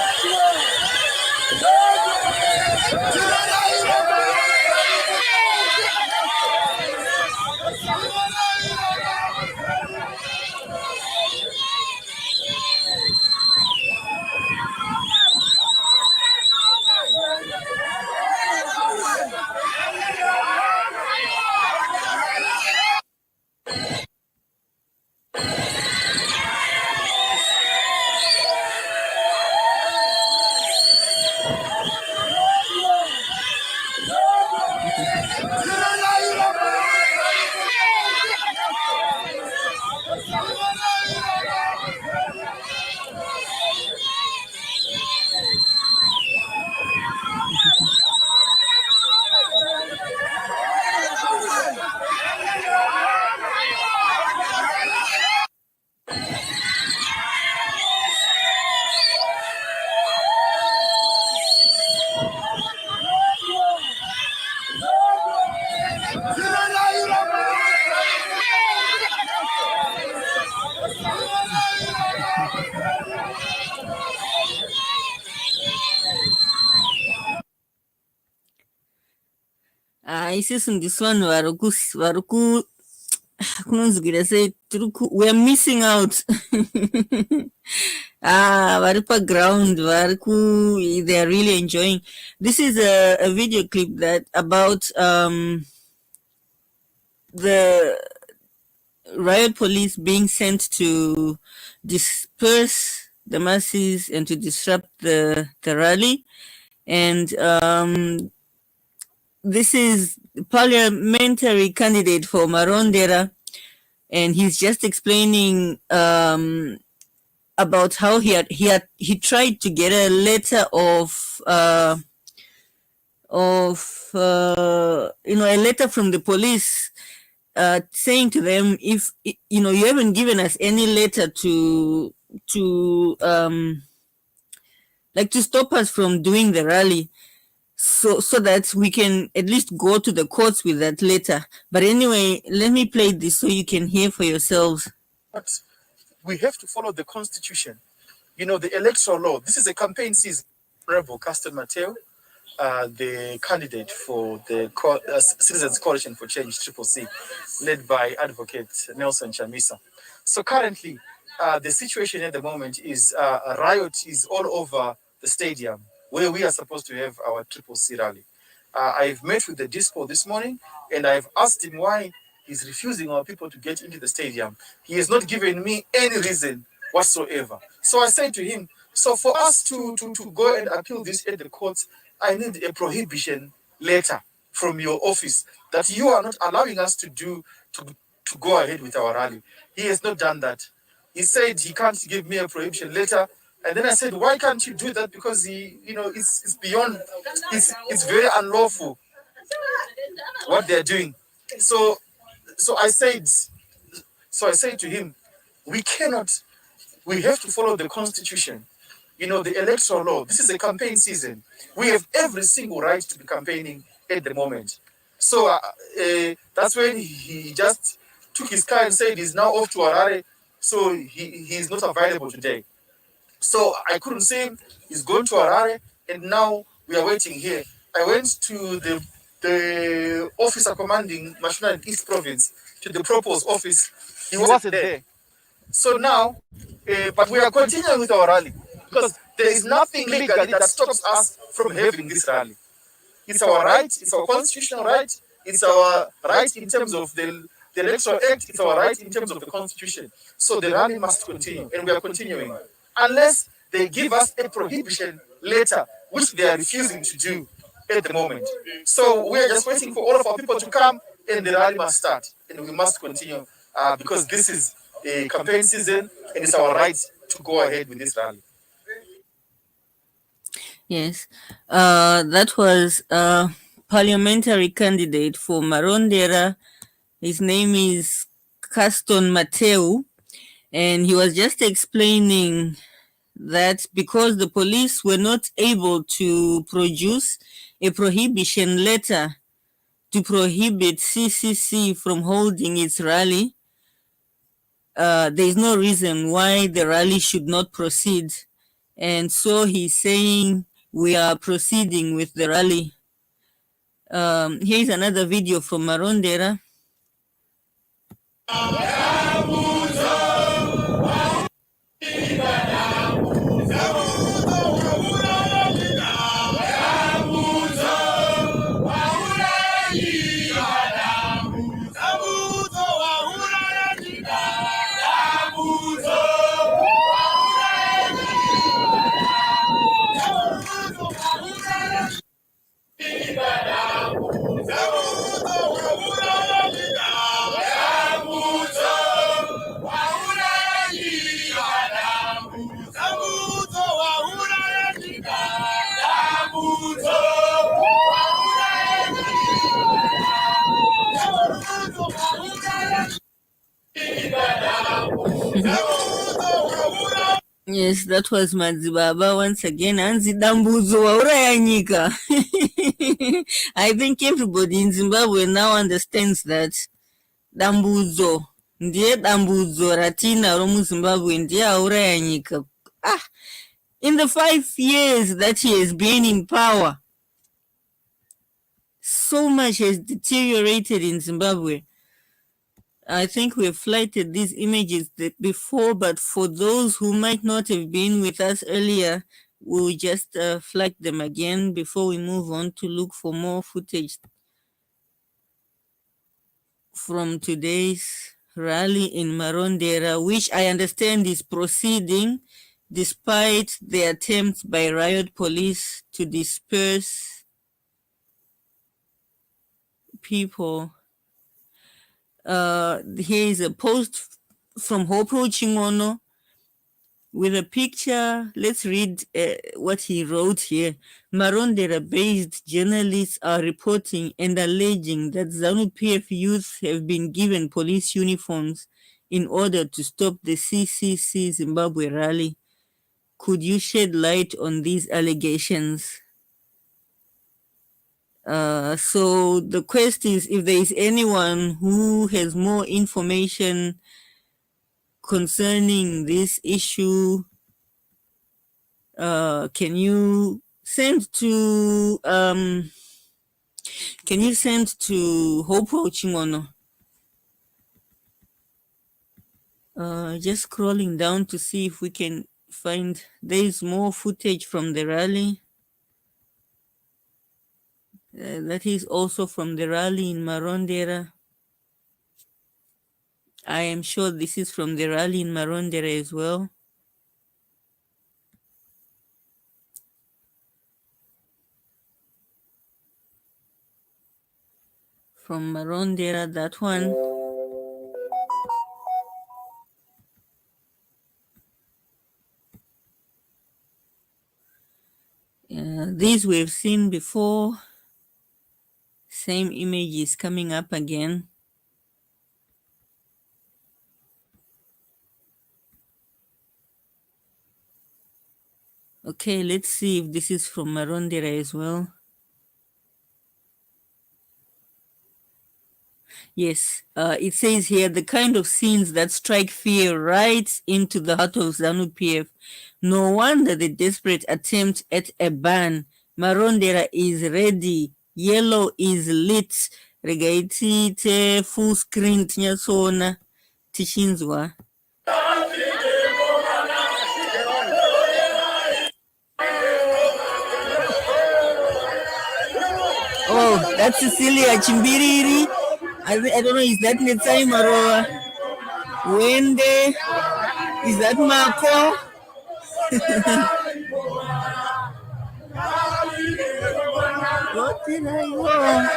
Isisu this one varuku kunonzwira sei we are missing out. Varipa ground they are really enjoying. This is a video clip that about the riot police being sent to disperse the masses and to disrupt the rally. And this is the parliamentary candidate for Marondera, and he's just explaining about how he tried to get a letter of a letter from the police saying to them, if you haven't given us any letter to stop us from doing the rally, so that we can at least go to the courts with that letter. But anyway, let me play this so you can hear for yourselves. But we have to follow the constitution, the electoral law. This is a campaign season. Honorable Caston Mateo, the candidate for the Citizens Coalition for Change, CCC, led by Advocate Nelson Chamisa. So currently, the situation at the moment is a riot is all over the stadium where we are supposed to have our CCC rally. I've met with the dispo this morning, and I've asked him why he's refusing our people to get into the stadium. He has not given me any reason whatsoever. So I said to him, so for us to go and appeal this at the courts, I need a prohibition letter from your office that you are not allowing us to go ahead with our rally. He has not done that. He said he can't give me a prohibition letter. And then I said, why can't you do that? Because it's beyond, it's very unlawful what they're doing. So I said to him, we have to follow the constitution, the electoral law. This is a campaign season. We have every single right to be campaigning at the moment. So that's when he just took his car and said he's now off to Harare, so he's not available today. So I couldn't see him. He's gone to Harare, and now we are waiting here. I went to the officer commanding Mashonaland East Province, to the Propo's office. He wasn't there. So now, but we are continuing with our rally because there is nothing legally that stops us from having this rally. It's our right, it's our constitutional right, it's our right in terms of the Electoral Act, it's our right in terms of the Constitution. So the rally must continue, and we are continuing. Unless they give us a prohibition letter, which they are refusing to do at the moment. So we are just waiting for all of our people to come, and the rally must start, and we must continue because this is a campaign season, and it's our right to go ahead with this rally. Yes, that was a parliamentary candidate for Marondera. His name is Caston Mateu, and he was just explaining that because the police were not able to produce a prohibition letter to prohibit CCC from holding its rally, there is no reason why the rally should not proceed. And so he's saying we are proceeding with the rally. Here's another video from Marondera. Yes, that was Madzibaba once again. Anzi Dambuzo wauraya nyika. I think everybody in Zimbabwe now understands that Dambuzo ndiye dambudzo ratinaro muZimbabwe, ndiye auraya nyika. In the 5 years that he has been in power, so much has deteriorated in Zimbabwe. I think we've flighted these images before, but for those who might not have been with us earlier, we'll just flag them again before we move on to look for more footage from today's rally in Marondera, which I understand is proceeding despite the attempts by Riot police to disperse people. Here is a post from Hopo Chingono with a picture. Let's read what he wrote here. Marondera-based journalists are reporting and alleging that ZANU-PF youth have been given police uniforms in order to stop the CCC Zimbabwe rally. Could you shed light on these allegations? So the question is, if there is anyone who has more information concerning this issue, can you send to Hopo Chingono? Just scrolling down to see if we can find there is more footage from the rally. That is also from the rally in Marondera. I am sure this is from the rally in Marondera as well. From Marondera, that one. These we've seen before. Same image is coming up again. Okay, let's see if this is from Marondera as well. Yes, it says here the kind of scenes that strike fear right into the heart of ZANU PF. No wonder the desperate attempt at a ban. Marondera is ready. Yellow is lit. Regaitite full screen tinyasona tichinzwa. Oh, that's Cecilia Chimbiriri. I don't know, is that Netsai Maroa? Wende? Is that Marco? What did I want?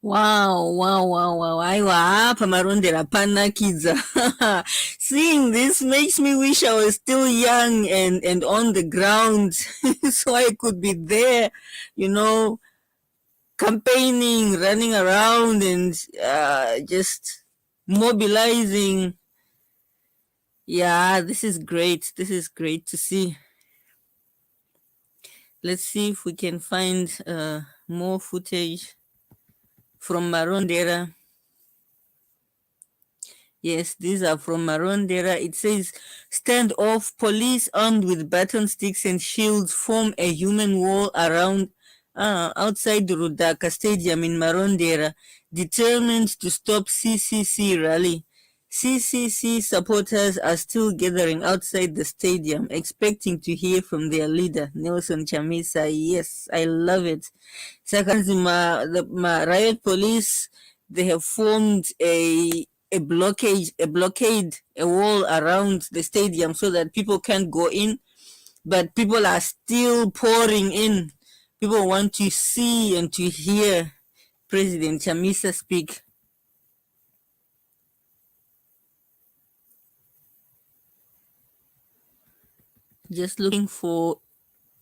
Wow. Aiwa hapa Marondera panakiza. Seeing this makes me wish I was still young and on the ground so I could be there, campaigning, running around and just mobilizing. Yeah, this is great. This is great to see. Let's see if we can find more footage from Marondera. Yes, these are from Marondera. It says, stand off, police armed with baton sticks and shields form a human wall around outside the Rudaka Stadium in Marondera, determined to stop CCC rally. CCC supporters are still gathering outside the stadium, expecting to hear from their leader, Nelson Chamisa. Yes, I love it. The Riot police, they have formed a blockade, a wall around the stadium so that people can't go in, but people are still pouring in. People want to see and to hear President Chamisa speak. Just looking for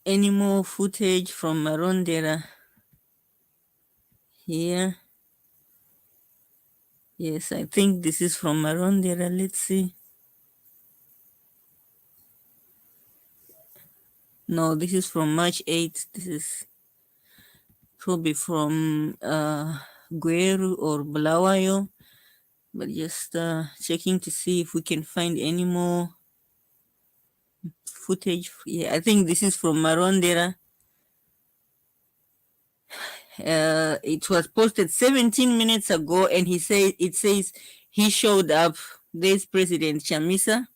any more footage from Marondera here. Yes, I think this is from Marondera. Let's see. No, this is from March 8th. This is probably from Gweru or Bulawayo. But just checking to see if we can find any more footage. Yeah, I think this is from Marondera. It was posted 17 minutes ago, and it says he showed up. There's President Chamisa.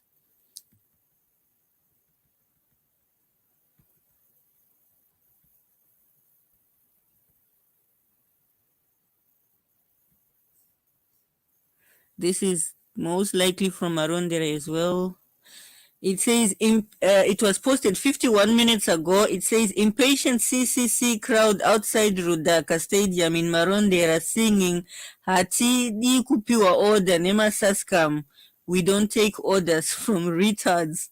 This is most likely from Marondera as well. It says it was posted 51 minutes ago. It says impatient CCC crowd outside Rudaka Stadium in Marondera singing Hatidi kupiwa order nema saskam. We don't take orders from retards.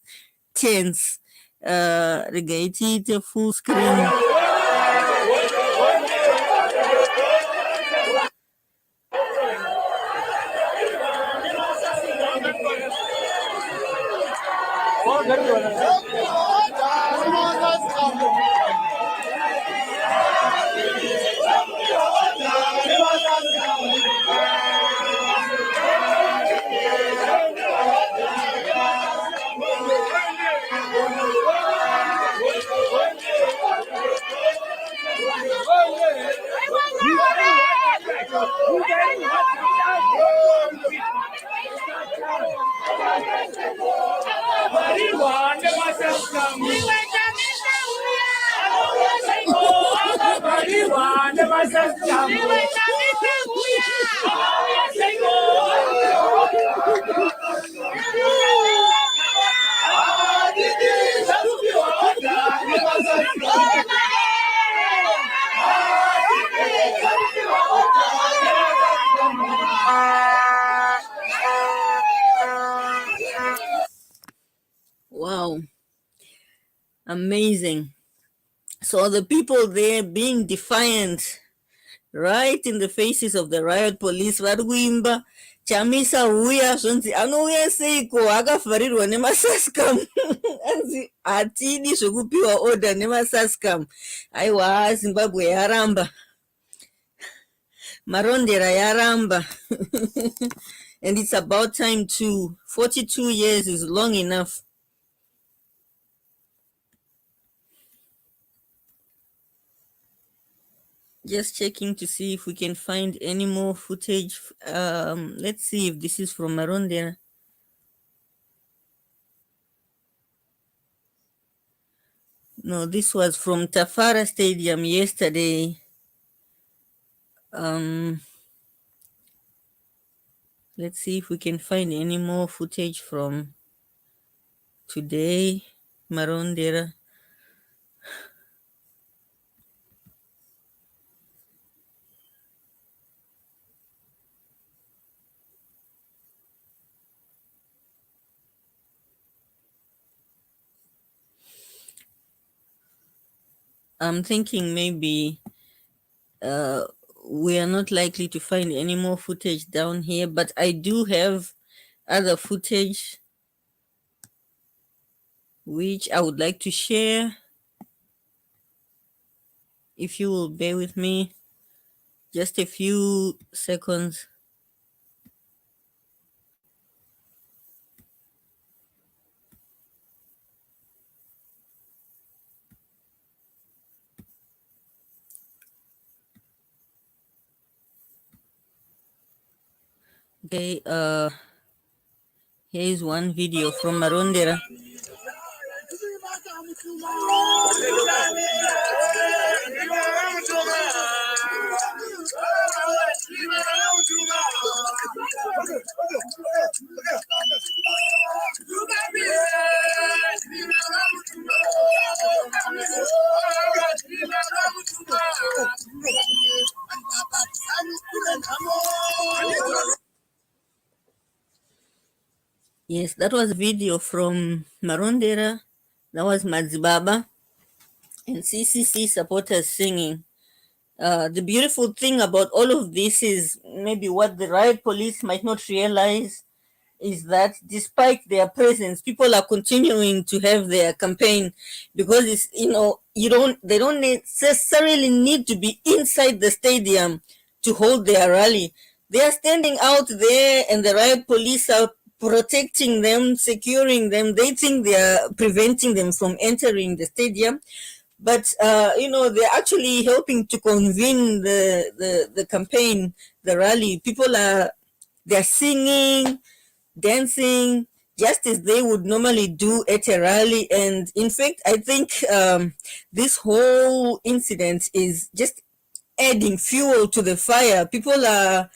Tense. Regaiti full screen. Wow, amazing. So the people there being defiant right in the faces of the riot police vari kuimba Chamisa uya zvonzi anouya seiko akavharirwa nemasaskam anzi hatidi zvokupiwa order nemasaskam. Aiwa, Zimbabwe yaramba, Marondera yaramba. And it's about time too. 42 years is long enough. Just checking to see if we can find any more footage. Let's see if this is from Marondera. No, this was from Tafara Stadium yesterday. Let's see if we can find any more footage from today, Marondera. I'm thinking maybe we are not likely to find any more footage down here, but I do have other footage which I would like to share. If you will bear with me just a few seconds. Okay, here is one video from Marondera. Yes, that was a video from Marondera. That was Madzibaba and CCC supporters singing. The beautiful thing about all of this is maybe what the riot police might not realize is that despite their presence, people are continuing to have their campaign because it's, they don't necessarily need to be inside the stadium to hold their rally. They are standing out there and the riot police are protecting them, securing them. They think they are preventing them from entering the stadium. But they're actually helping to convene the campaign, the rally. They're singing, dancing, just as they would normally do at a rally. And in fact, I think this whole incident is just adding fuel to the fire. People are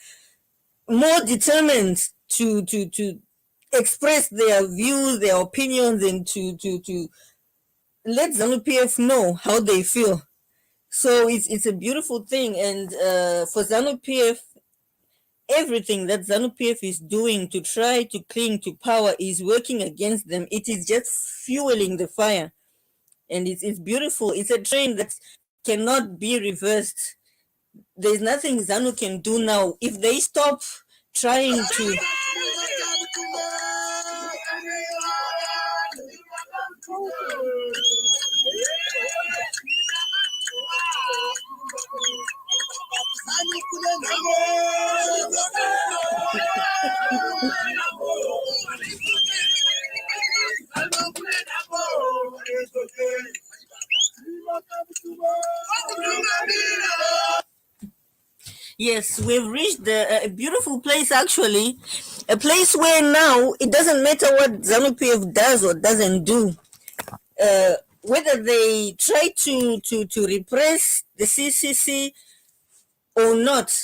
more determined to express their views, their opinions, and to let ZANU-PF know how they feel. So it's a beautiful thing, and for ZANU-PF, everything that ZANU-PF is doing to try to cling to power is working against them. It is just fueling the fire, and it's beautiful. It's a train that cannot be reversed. There's nothing ZANU can do now. If they stop trying to Yes, we've reached a beautiful place, actually. A place where now it doesn't matter what ZANU-PF does or doesn't do. Whether they try to repress the CCC or not,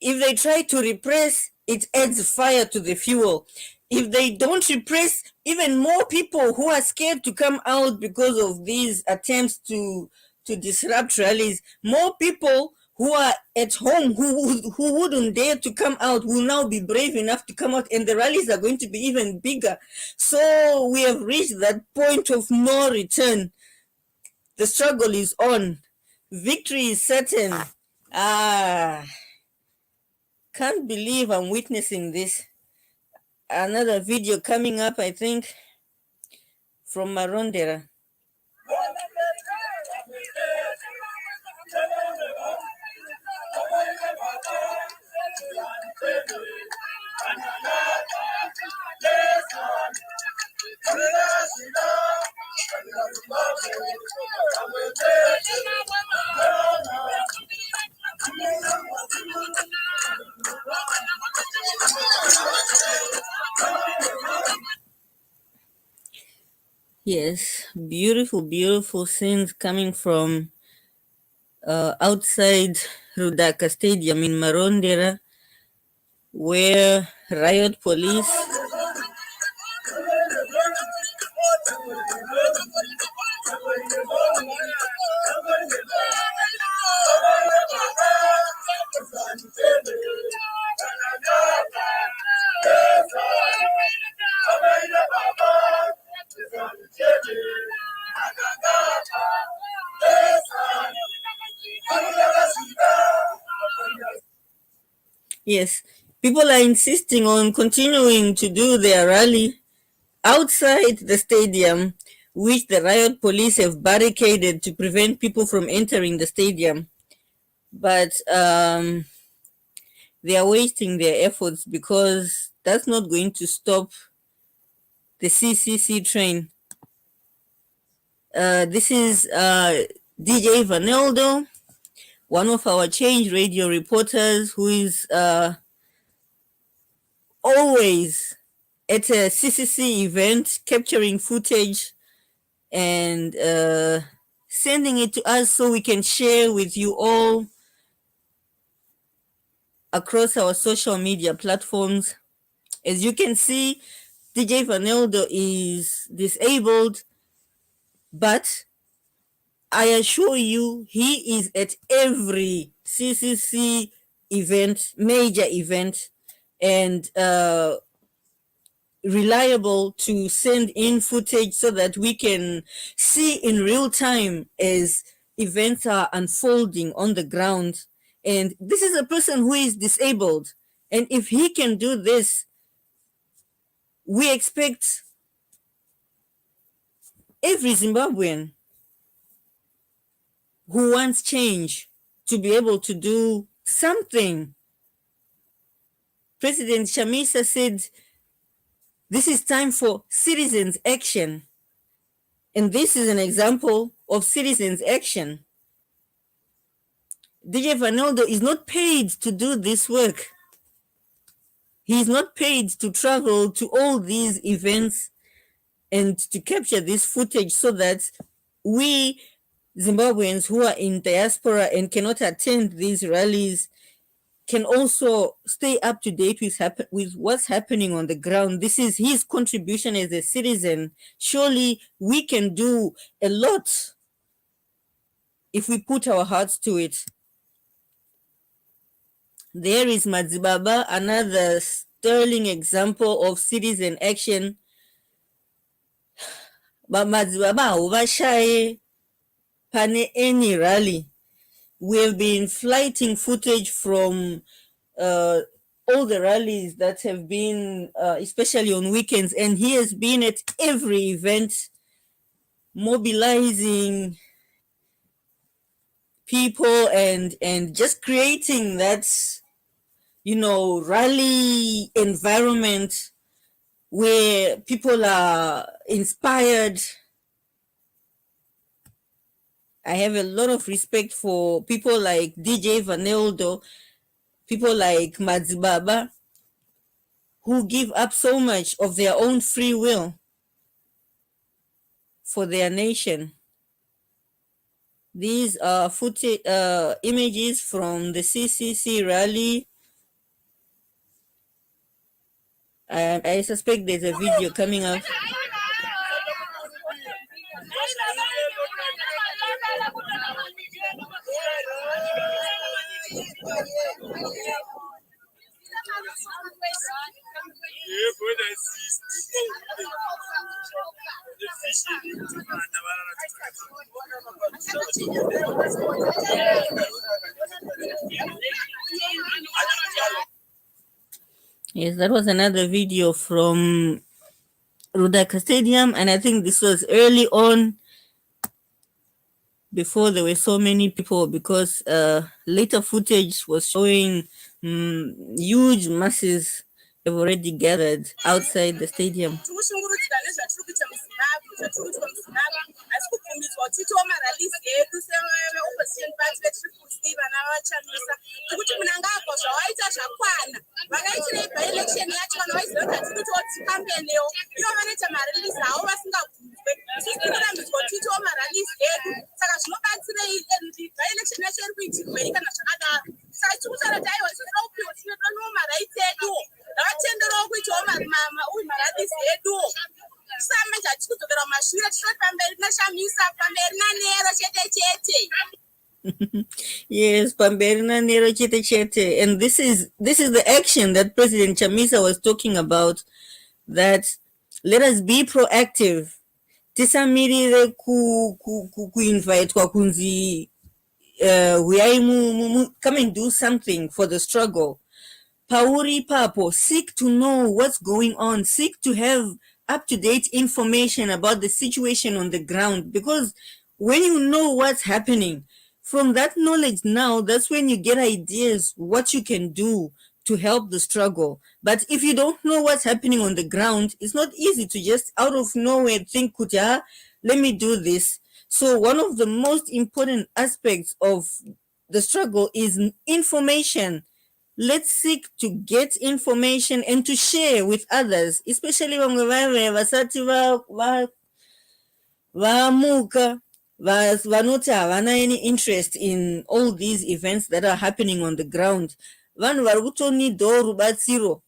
if they try to repress, it adds fire to the fuel. If they don't repress, even more people who are scared to come out because of these attempts to disrupt rallies, more people who are at home who wouldn't dare to come out will now be brave enough to come out, and the rallies are going to be even bigger. So we have reached that point of no return. The struggle is on. Victory is certain. Can't believe I'm witnessing this. Another video coming up, I think, from Marondera. Yes, beautiful, beautiful scenes coming from outside Rudaka Stadium in Marondera, where riot police Yes, people are insisting on continuing to do their rally outside the stadium, which the riot police have barricaded to prevent people from entering the stadium. But they are wasting their efforts because that's not going to stop the CCC train. This is DJ Vaneldo, one of our Change Radio reporters who is always at a CCC event capturing footage and sending it to us so we can share with you all across our social media platforms. As you can see, DJ Vaneldo is disabled, but I assure you he is at every CCC event, major event, and reliable to send in footage so that we can see in real time as events are unfolding on the ground. And this is a person who is disabled, and if he can do this, we expect every Zimbabwean who wants change to be able to do something. President Chamisa said this is time for citizens' action. And this is an example of citizens' action. DJ Vaneldo is not paid to do this work. He is not paid to travel to all these events and to capture this footage so that we Zimbabweans who are in diaspora and cannot attend these rallies can also stay up to date with what's happening on the ground. This is his contribution as a citizen. Surely we can do a lot if we put our hearts to it. There is Madzibaba, another sterling example of citizen action. But Madzibaba uvashaye pane any rally. We have been flighting footage from all the rallies that have been, especially on weekends, and he has been at every event, mobilizing people and just creating that, rally environment where people are inspired. I have a lot of respect for people like DJ Vaneldo people like Madzibaba, who give up so much of their own free will for their nation. These are images from the CCC rally. And I suspect there's a video coming up. Yes, that was another video from Rudaka Stadium, and I think this was early on before there were so many people, because later footage was showing huge masses have already gathered outside the stadium. Tikushungurudzira nezvatiri kuita muZimbabwe, zvatiri kuitwa muZimbabwe, asi kubvumidzwa kuti tiitewo maralisi edu seopposition party vetiri kuti vana vachamisa, tikuti munangagwa zvawaita zvakwana, vakaitira by-election yacho vanhu vaiziva kuti hatiri kuitawo tikampenewo, ivo vanoita maralisi havo vasingabvunzwe. Isusu tinorambidzwa kuti tiitewo maralisi edu, saka zvinobatsirei by-election yacho iri kuitirwei kana zvakadaro. Saka tiri kutaura kuti aiwa tinoda kupiwa, tinodawo maraitsi eduwo, ngavatenderawo kuitawo maralisi eduwo. Samanje hatiri kudzokera mumashure, tisoti pamberi nashamisa, pamberi nanero chete chete. Yes, pamberi nanero chete chete. And this is the action that President Chamisa was talking about, that let us be proactive. Tisamirire kuinvitwa kunzi come and do something for the struggle. Pauri Papo, seek to know what's going on, seek to have up-to-date information about the situation on the ground, because when you know what's happening, from that knowledge now, that's when you get ideas what you can do to help the struggle. But if you don't know what's happening on the ground, it's not easy to just out of nowhere think, let me do this. So one of the most important aspects of the struggle is information. Let's seek to get information and to share with others, especially when vasati vamuka vanoti havana any interest in all these events that are happening on the ground. Vanhu vari kutonidawo rubatsiro.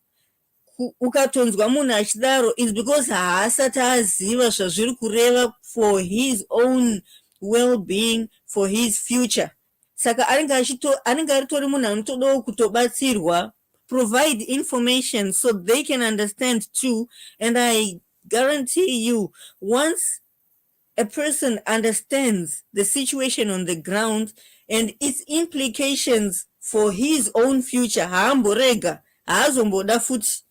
Ukatonzwa munhu achidaro is because haasati aziva zvazviri kureva for his own well-being, for his future. Saka anenge aritori munhu anotodawo kutobatsirwa, provide information so they can understand too. And I guarantee you, once a person understands the situation on the ground and its implications for his own future, haamborega, haazomboda futi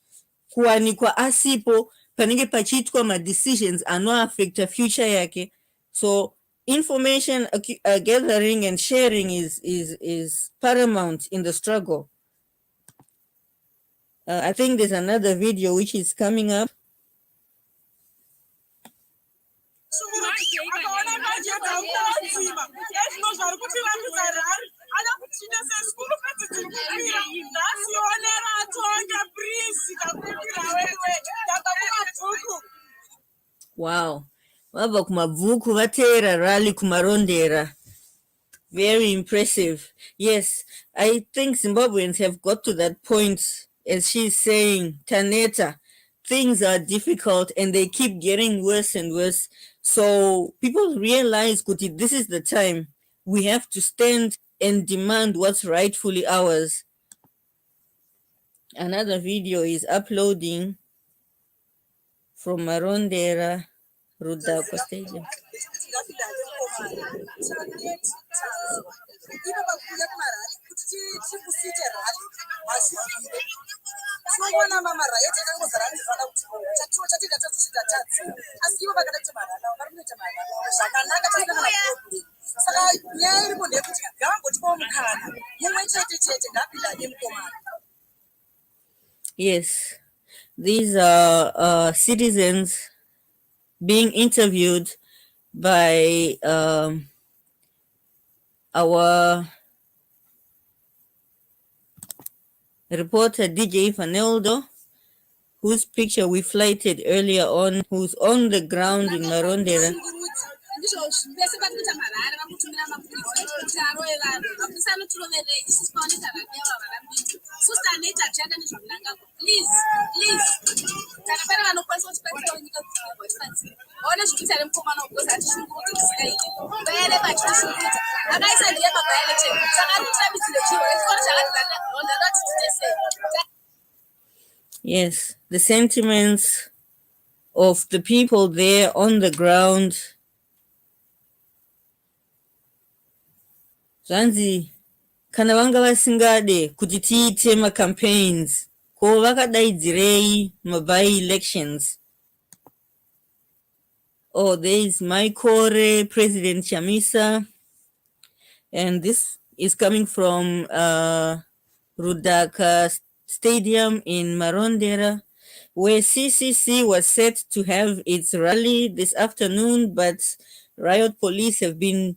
kuwanikwa asipo panenge pachiitwa ma-decisions anoaffecta future yake. So information gathering and sharing is paramount in the struggle. I think there's another video which is coming up. Wow. Vabva kumabvuku vateera rally kumarondera. Very impressive. Yes, I think Zimbabweans have got to that point, as she's saying, Taneta, things are difficult and they keep getting worse and worse. So people realize, Kuti, this is the time we have to stand and demand what's rightfully ours. Another video is uploading from Marondera Ccc Stadium. Yes, these are citizens being interviewed by our reporter DJ Faneldo, whose picture we flighted earlier on, who's on the ground in Marondera. Yes, the sentiments of the people there on the ground. Zanzi kana vanga vasingade kuti tiite macampaigns ko vakadaidzirei mabai elections. Oh, there is Maikore, President Chamisa, and this is coming from Rudaka Stadium in Marondera, where CCC was set to have its rally this afternoon, but Riot police have been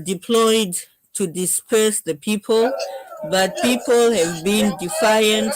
deployed to disperse the people, but people have been defiant.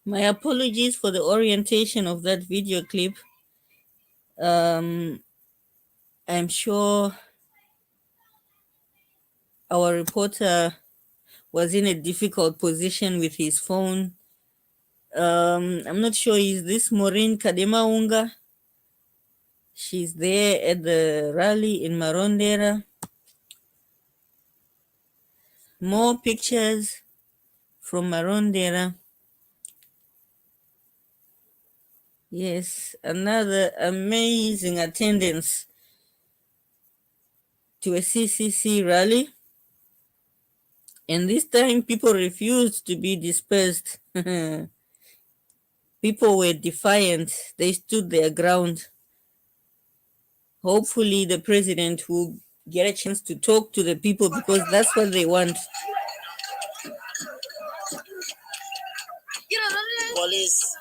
My apologies for the orientation of that video clip. I'm sure our reporter was in a difficult position with his phone. I'm not sure, is this Maureen Kademaunga? She's there at the rally in Marondera. More pictures from Marondera. Yes, another amazing attendance to a CCC rally. And this time people refused to be dispersed. People were defiant. They stood their ground. Hopefully the president will get a chance to talk to the people because that's what they want. Police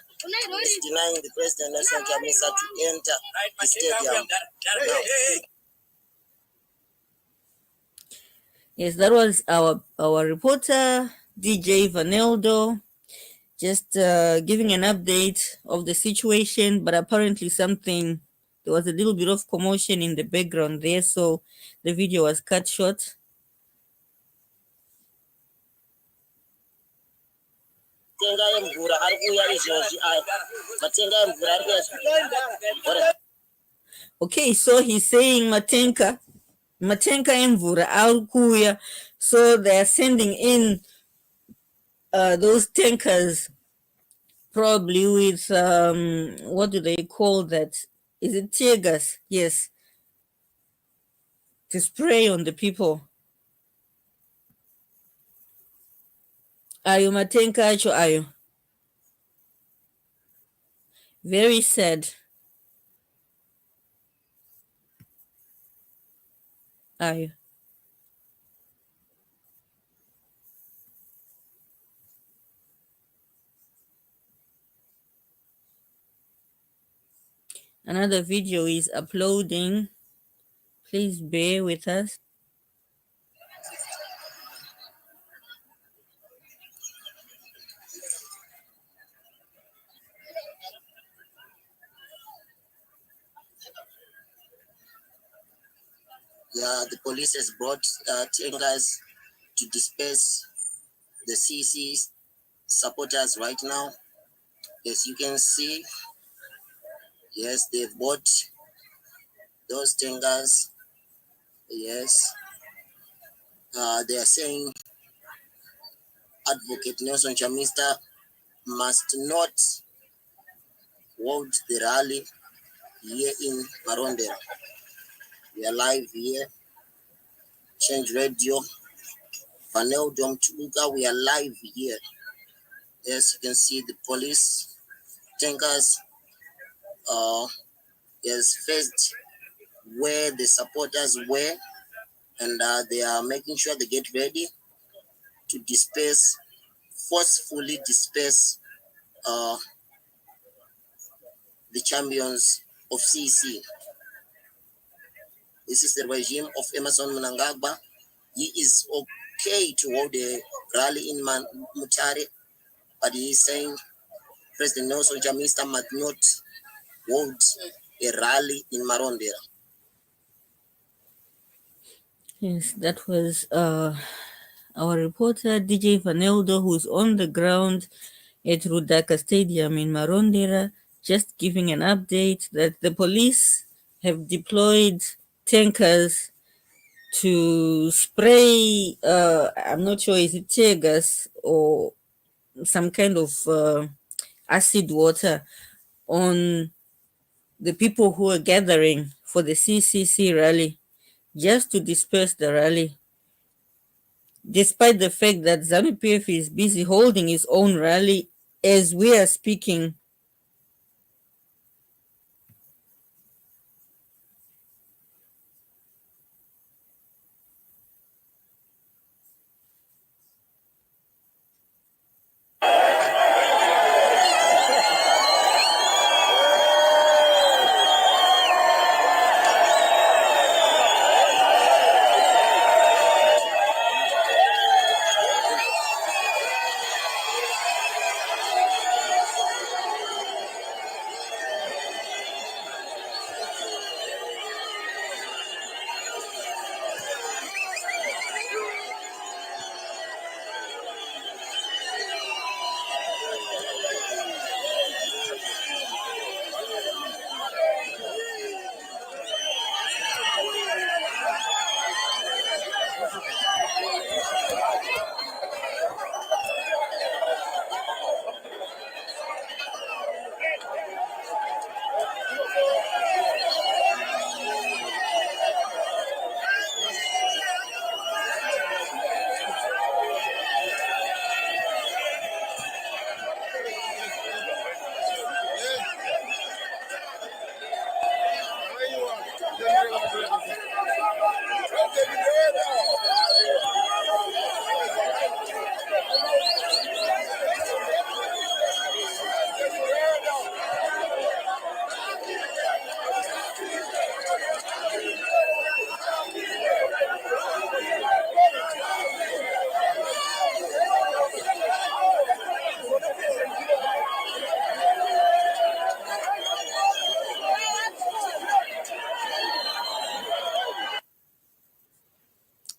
is denying the president Nelson Chamisa to enter the stadium. Yes, that was our reporter, DJ Vaneldo, just giving an update of the situation, but apparently there was a little bit of commotion in the background there, so the video was cut short. Okay, so he's saying Matenka Mvura Alkuya, so they're sending in those tankers, probably with what do they call that? Is it tear gas? Yes, to spray on the people. Ayo Matenka acho ayo. Very sad. Ayo. Another video is uploading. Please bear with us. Yeah, the police has brought tankers to disperse the CC supporters right now. As you can see, yes, they've bought those tankers. Yes, they are saying Advocate Nelson Chamista must not hold the rally here in Marondera. We are live here, Change Radio, Panel Dom Chubuka, we are live here. As you can see, the police tankers is faced where the supporters were, and they are making sure they get ready to disperse, forcefully disperse the champions of CC. This is the regime of Emerson Mnangagwa. He is okay to hold a rally in Mutare, but he is saying President Nelson Chamisa must not hold a rally in Marondera. Yes, that was our reporter DJ Vaneldo, who's on the ground at Rudaka Stadium in Marondera, just giving an update that the police have deployed tankers to spray, I'm not sure, is it tear gas or some kind of acid water on the people who are gathering for the CCC rally, just to disperse the rally, despite the fact that ZANU-PF is busy holding its own rally as we are speaking.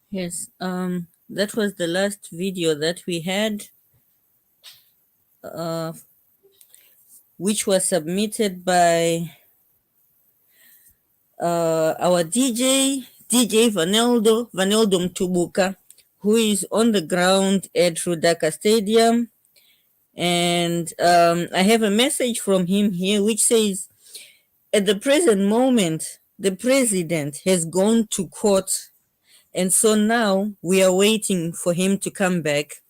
Yes, that was the last video that we had, which was submitted by our DJ Vaneldo Mtubuka, who is on the ground at Rudaka Stadium. And I have a message from him here, which says, at the present moment, the president has gone to court, and so now we are waiting for him to come back.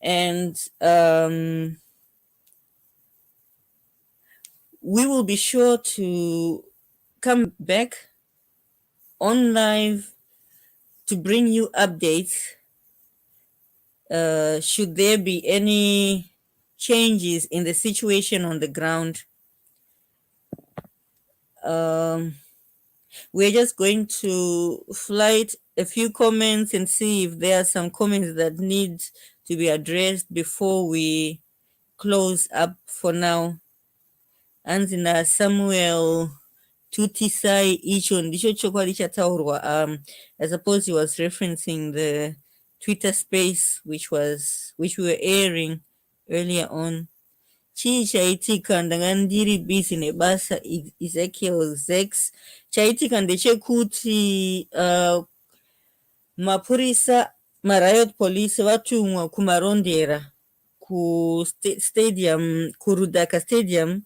And we will be sure to come back on live to bring you updates should there be any changes in the situation on the ground. We're just going to flight a few comments and see if there are some comments that need to be addressed before we close up for now. Anzina Samuel Tutisai icho ndicho chokwadi chataurwa. I suppose he was referencing the Twitter space which we were airing earlier on. Chii chaitika ndanga ndiri busy nebasa Ezekiel Zex. Chaitika ndechekuti mapurisa mariot police vatumwa kumarondera stadium kurudhaka stadium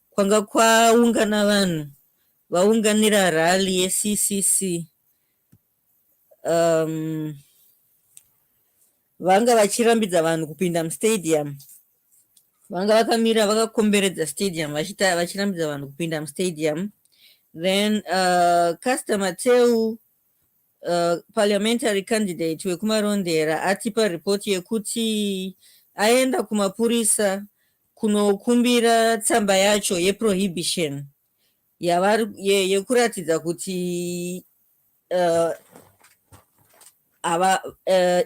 kwanga kwaungana vanhu vaunganira rally yeCCC. Vanga vachirambidza vanhu kupinda mustadium, vanga vakamira vakakomberedza stadium vachirambidza vanhu kupinda mustadium. Then Customer Teu, parliamentary candidate wekumarondera, atipa ripoti yekuti aenda kumapurisa kunokumbira tsamba yacho yeprohibition yekuratidza kuti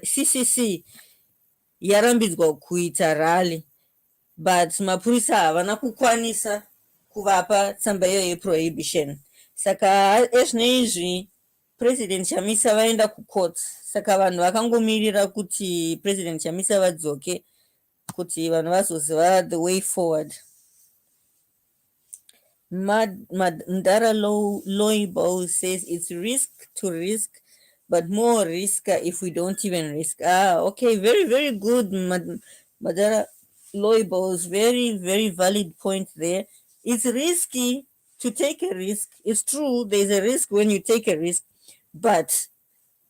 CCC yarambidzwa kuita rally, but mapurisa havana kukwanisa kuvapa tsamba iyo yeprohibition. Saka ezvinoizvi President Chamisa vaenda kucourt, saka vanhu vakangomirira kuti President Chamisa vadzoke kuti vanhu vazoziva the way forward. Mandara Loibo says it's risk to risk, but more risk if we don't even risk. Okay, very, very good, Mandara Loibo's very, very valid point there. It's risky to take a risk. It's true, there's a risk when you take a risk, but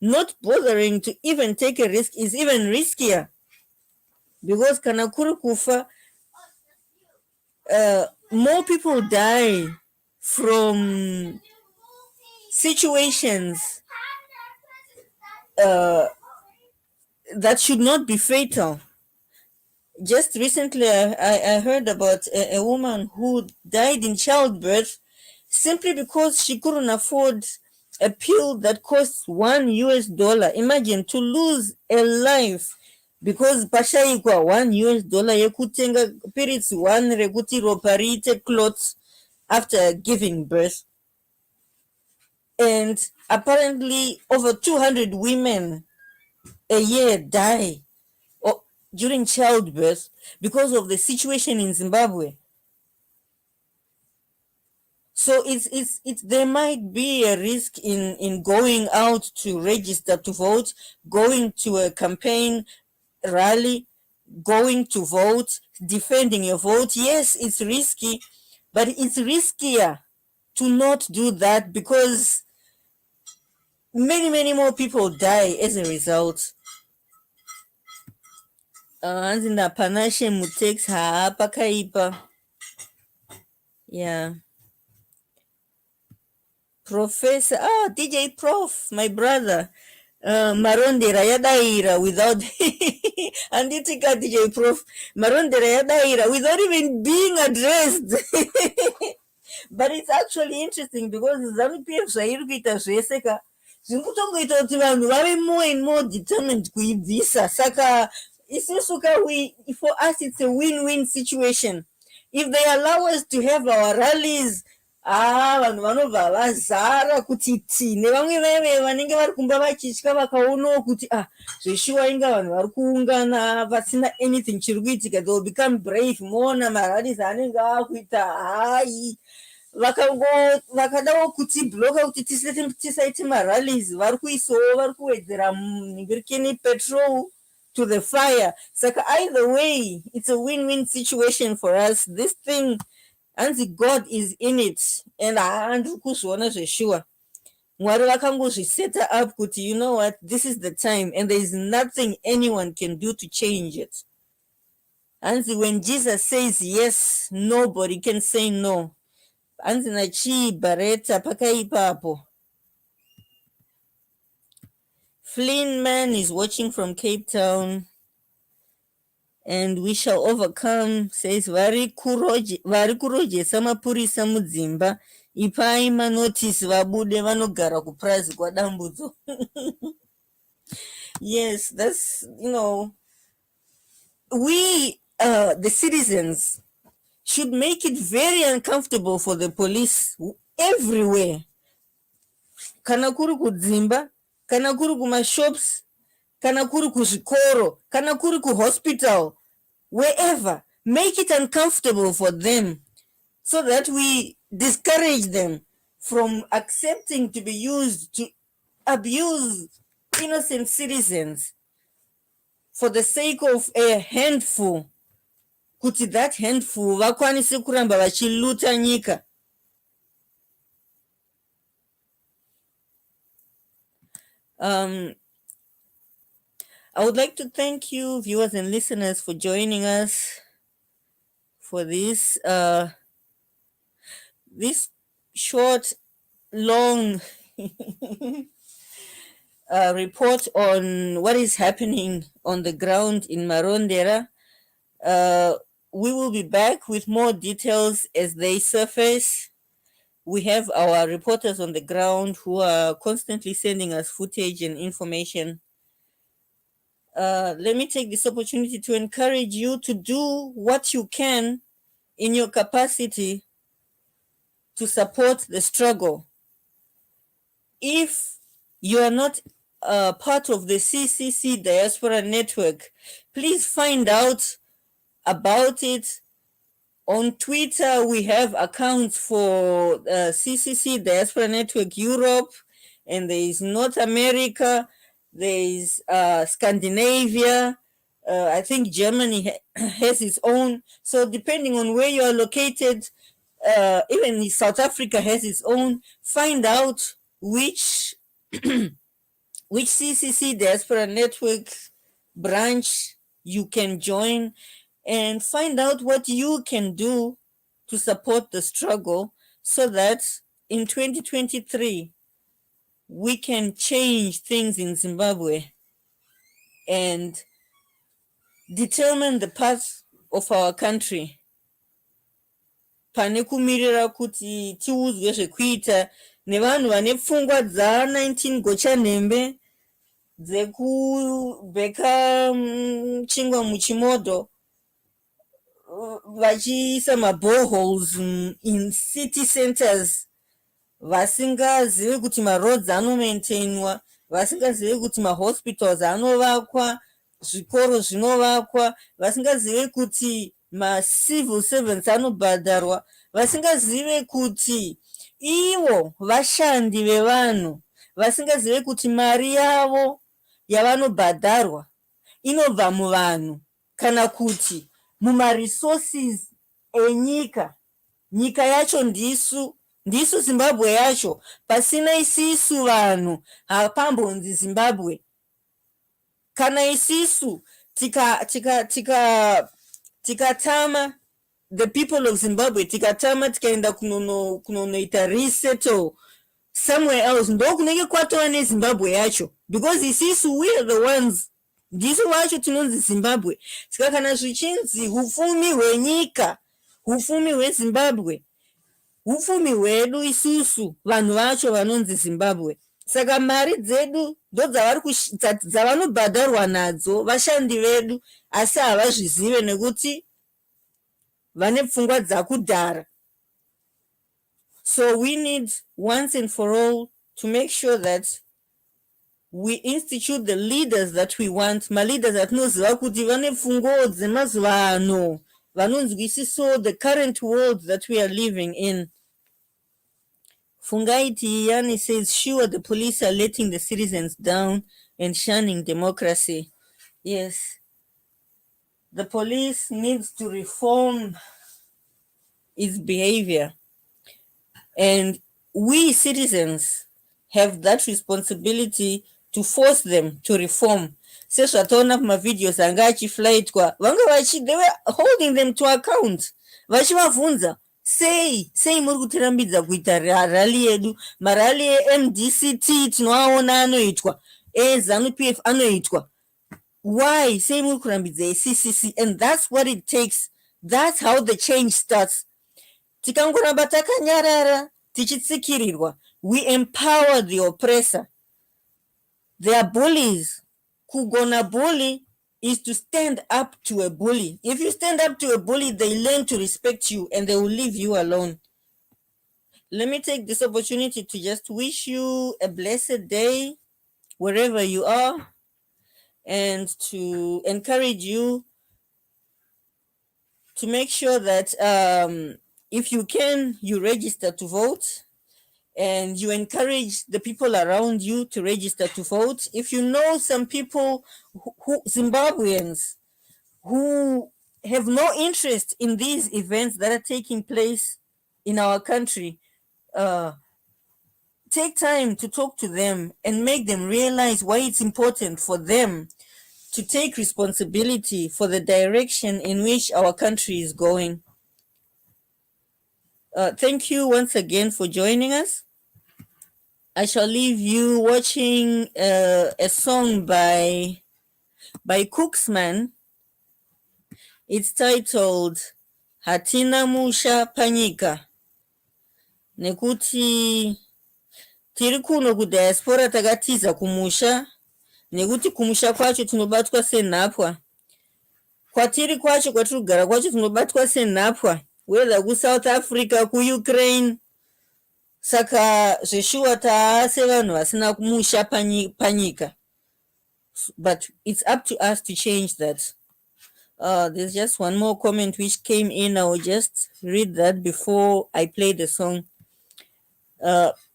not bothering to even take a risk is even riskier, because kanakuru kufa, more people die from situations that should not be fatal. Just recently, I heard about a woman who died in childbirth simply because she couldn't afford a pill that costs $1. Imagine, to lose a life because pashaikwa $1 yekutenga periods 1 rekuti ropa riite clots after giving birth. And apparently over 200 women a year die during childbirth because of the situation in Zimbabwe. So there might be a risk in going out to register to vote, going to a campaign rally, going to vote, defending your vote. Yes, it's risky, but it's riskier to not do that because many, many more people die as a result. Anzinda panashe mutex pakaipa. Yeah. Professor, DJ Prof, my brother. Marondera yadaira without anditika DJ Prof, Marondera yadaira without even being addressed. But it's actually interesting because ZANU-PF zvairikuita zvese ka zvirikutongoita kuti vanhu vave more and more determined kuibvisa. Saka for us it's a win-win situation. If they allow us to have our rallies, vanhu vanobva vazara kuti tine vamwe veve vanenge vari kumba vachitya vakaonawo kuti zveshuwa inga vanhu vari kuungana pasina anything chiri kuitika, they will become brave. Moona marallies anenge akuita hai vakadawo kuti bloka kuti tisaite marallies, vari kuisawo vari kuwedzera ningirikeni petrol to the fire. Saka either way it's a win-win situation for us. This thing, and God is in it, and handiri kuzviona zveshuwa. Mwari vakangozviseta up kuti you know what, this is the time and there is nothing anyone can do to change it. And when Jesus says yes, nobody can say no. Anzi nachi bareta pakaipapo. Flynn Man is watching from Cape Town. And we shall overcome, says vari kurojesa mapurisa mudzimba, ipai manotice vabude vanogara kupurazi kwadambudzo. Yes, that's, we, the citizens, should make it very uncomfortable for the police everywhere. Kana kuri kudzimba, kana kuri kumashops, kana kuri kuzvikoro, kana kuri kuhospital, wherever, make it uncomfortable for them so that we discourage them from accepting to be used to abuse innocent citizens for the sake of a handful, kuti that handful vakwanise kuramba vachiluta nyika. I would like to thank you, viewers and listeners, for joining us for this this short, long report on what is happening on the ground in Marondera. We will be back with more details as they surface. We have our reporters on the ground who are constantly sending us footage and information. Let me take this opportunity to encourage you to do what you can in your capacity to support the struggle. If you are not part of the CCC Diaspora Network, please find out about it. On Twitter, we have accounts for CCC Diaspora Network Europe, and there is North America, there is Scandinavia, I think Germany has its own. So depending on where you are located, even South Africa has its own. Find out which which CCC Diaspora Network branch you can join, and find out what you can do to support the struggle so that in 2023 we can change things in Zimbabwe and determine the path of our country. Pane kumirira kuti tiudzwe zvekuita nevanhu vane pfungwa dza19 gochanembe dzekubheka chingwa muchimodho vachiisa maboreholes in city centers, vasingazivi kuti maroads anomaintainwa, vasingazivi kuti mahospitals anovakwa, zvikoro zvinovakwa, vasingazivi kuti macivil servants anobhadharwa, vasingazivi kuti ivo vashandi vevanhu, vasingazivi kuti mari yavo yavanobhadharwa inobva muvanhu kana kuti mumaresources enyika. Nyika yacho ndisu Zimbabwe yacho. Pasina isisu vanhu hapambonzi Zimbabwe. Kana isisu tikatama the people of Zimbabwe, tikatama tikaenda kunonoita resettle somewhere else, ndo kunenge kwatova neZimbabwe yacho, because isisu we are the ones, ndisu vacho tinonzi Zimbabwe. Saka kana zvichinzi hupfumi hwenyika, hupfumi hweZimbabwe, hupfumi hwedu isusu vanhu vacho vanonzi Zimbabwe. Saka mari dzedu ndo dzavanobhadharwa nadzo vashandi vedu, asi havazvizive nekuti vane pfungwa dzakudhara. So we need once and for all to make sure that we institute the leaders that we want, leaders atinoziva kuti vane pfungwa dzemazuva ano, vanonzwisiso the current world that we are living in. Fungaiti Yani says, sure, the police are letting the citizens down and shunning democracy. Yes, the police needs to reform its behavior, and we citizens have that responsibility to force them to reform. Sezvataona pamavideos anga achiflaitwa, they were holding them to account, vachivabvunza sei muri kutirambidza kuita rally yedu, marali eMDCT tinoaona anoitwa, ZANU-PF anoitwa, why sei muri kurambidza CCC? And that's what it takes. That's how the change starts. Tikangoramba takanyarara tichitsikirirwa, we empower the oppressor. They are bullies. Kugona bully is to stand up to a bully. If you stand up to a bully, they learn to respect you and they will leave you alone. Let me take this opportunity to just wish you a blessed day wherever you are, and to encourage you to make sure that if you can, you register to vote. and you encourage the people around you to register to vote. If you know some people who Zimbabweans who have no interest in these events that are taking place in our country, take time to talk to them and make them realize why it's important for them to take responsibility for the direction in which our country is going. Thank you once again for joining us. I shall leave you watching a song by Cooksman. It's titled Hatina Musha Panyika. Nekuti tiri kuno kudiaspora takatiza kumusha, nekuti kumusha kwacho tunobatwa senhapwa. Kwatiri kwacho kwatirikugara kwacho tunobatwa senhapwa, whether kuSouth Africa, kuUkraine. Saka zveshuwa taase vanhu vasina kumusha panyika. But it's up to us to change that. There's just one more comment which came in. I will just read that before I play the song.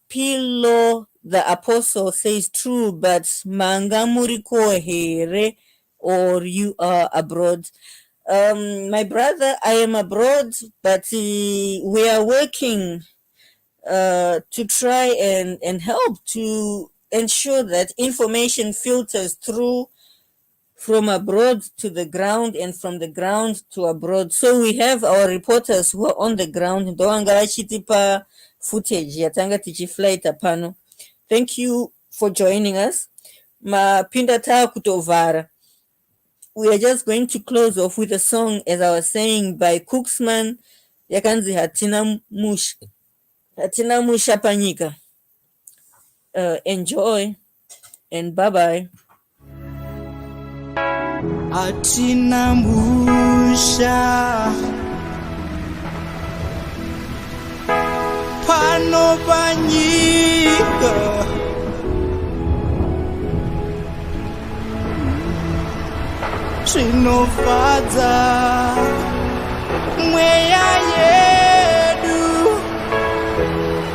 Pilo the Apostle says, true, but manga muriko here, or you are abroad. My brother, I am abroad, but we are working to try and help to ensure that information filters through from abroad to the ground and from the ground to abroad. So we have our reporters who are on the ground. Ndoangala footage yatanga tichiflight pano. Thank you for joining us. Mapinda ta kutovara. We are just going to close off with a song, as I was saying, by Cooksman, yakanzi Hatina Musha Panyika. Enjoy and bye-bye. Hatina Musha Pano Panyika, zvinofadza mweya yedu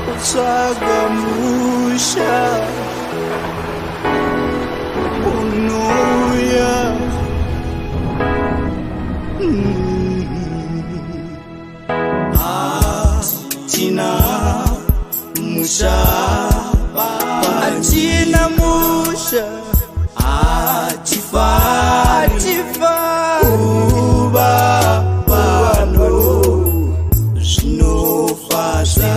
kutsvaga musha unouya. Hatina musha, hatina musha, hatifari kuva pano, zvinofadza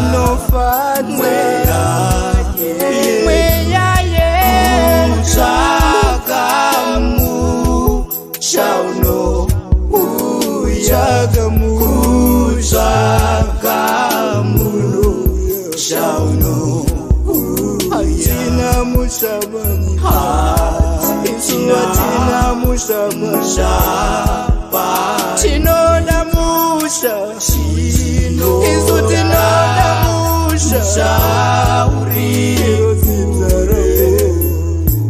mweya yedu kutsvaga musha unouya, kutsvaga musha unouya. Hatina musha hatina musha tinoda musha, isu tinoda musha uriyo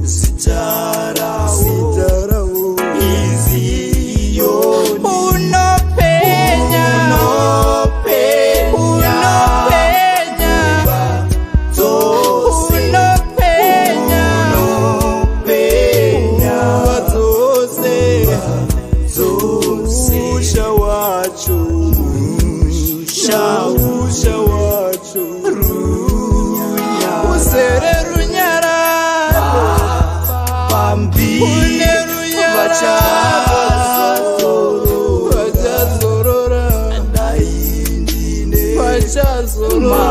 zitarau iziyo unopenya usha wacho uzere runyararo pambi une runyararo vachazorora vachazorora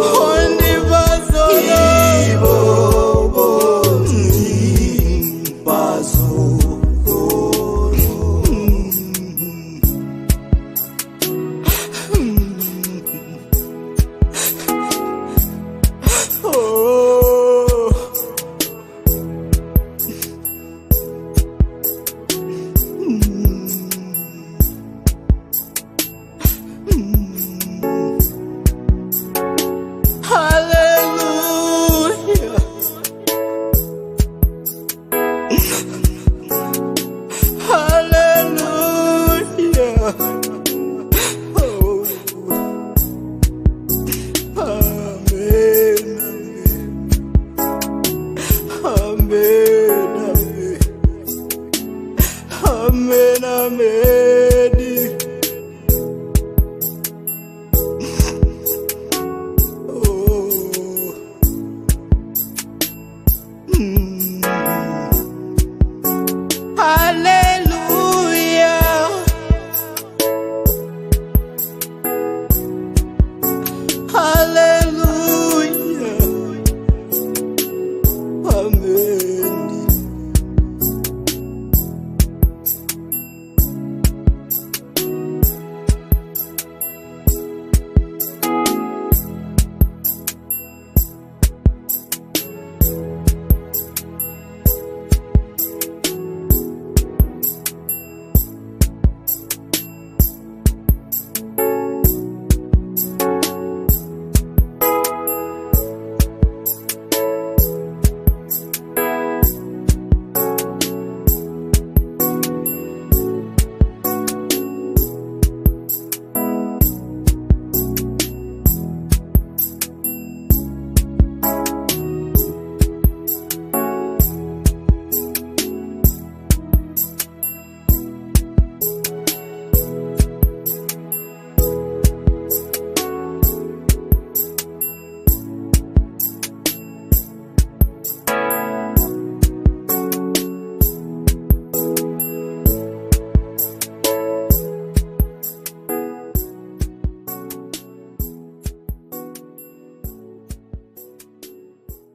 Honde hambe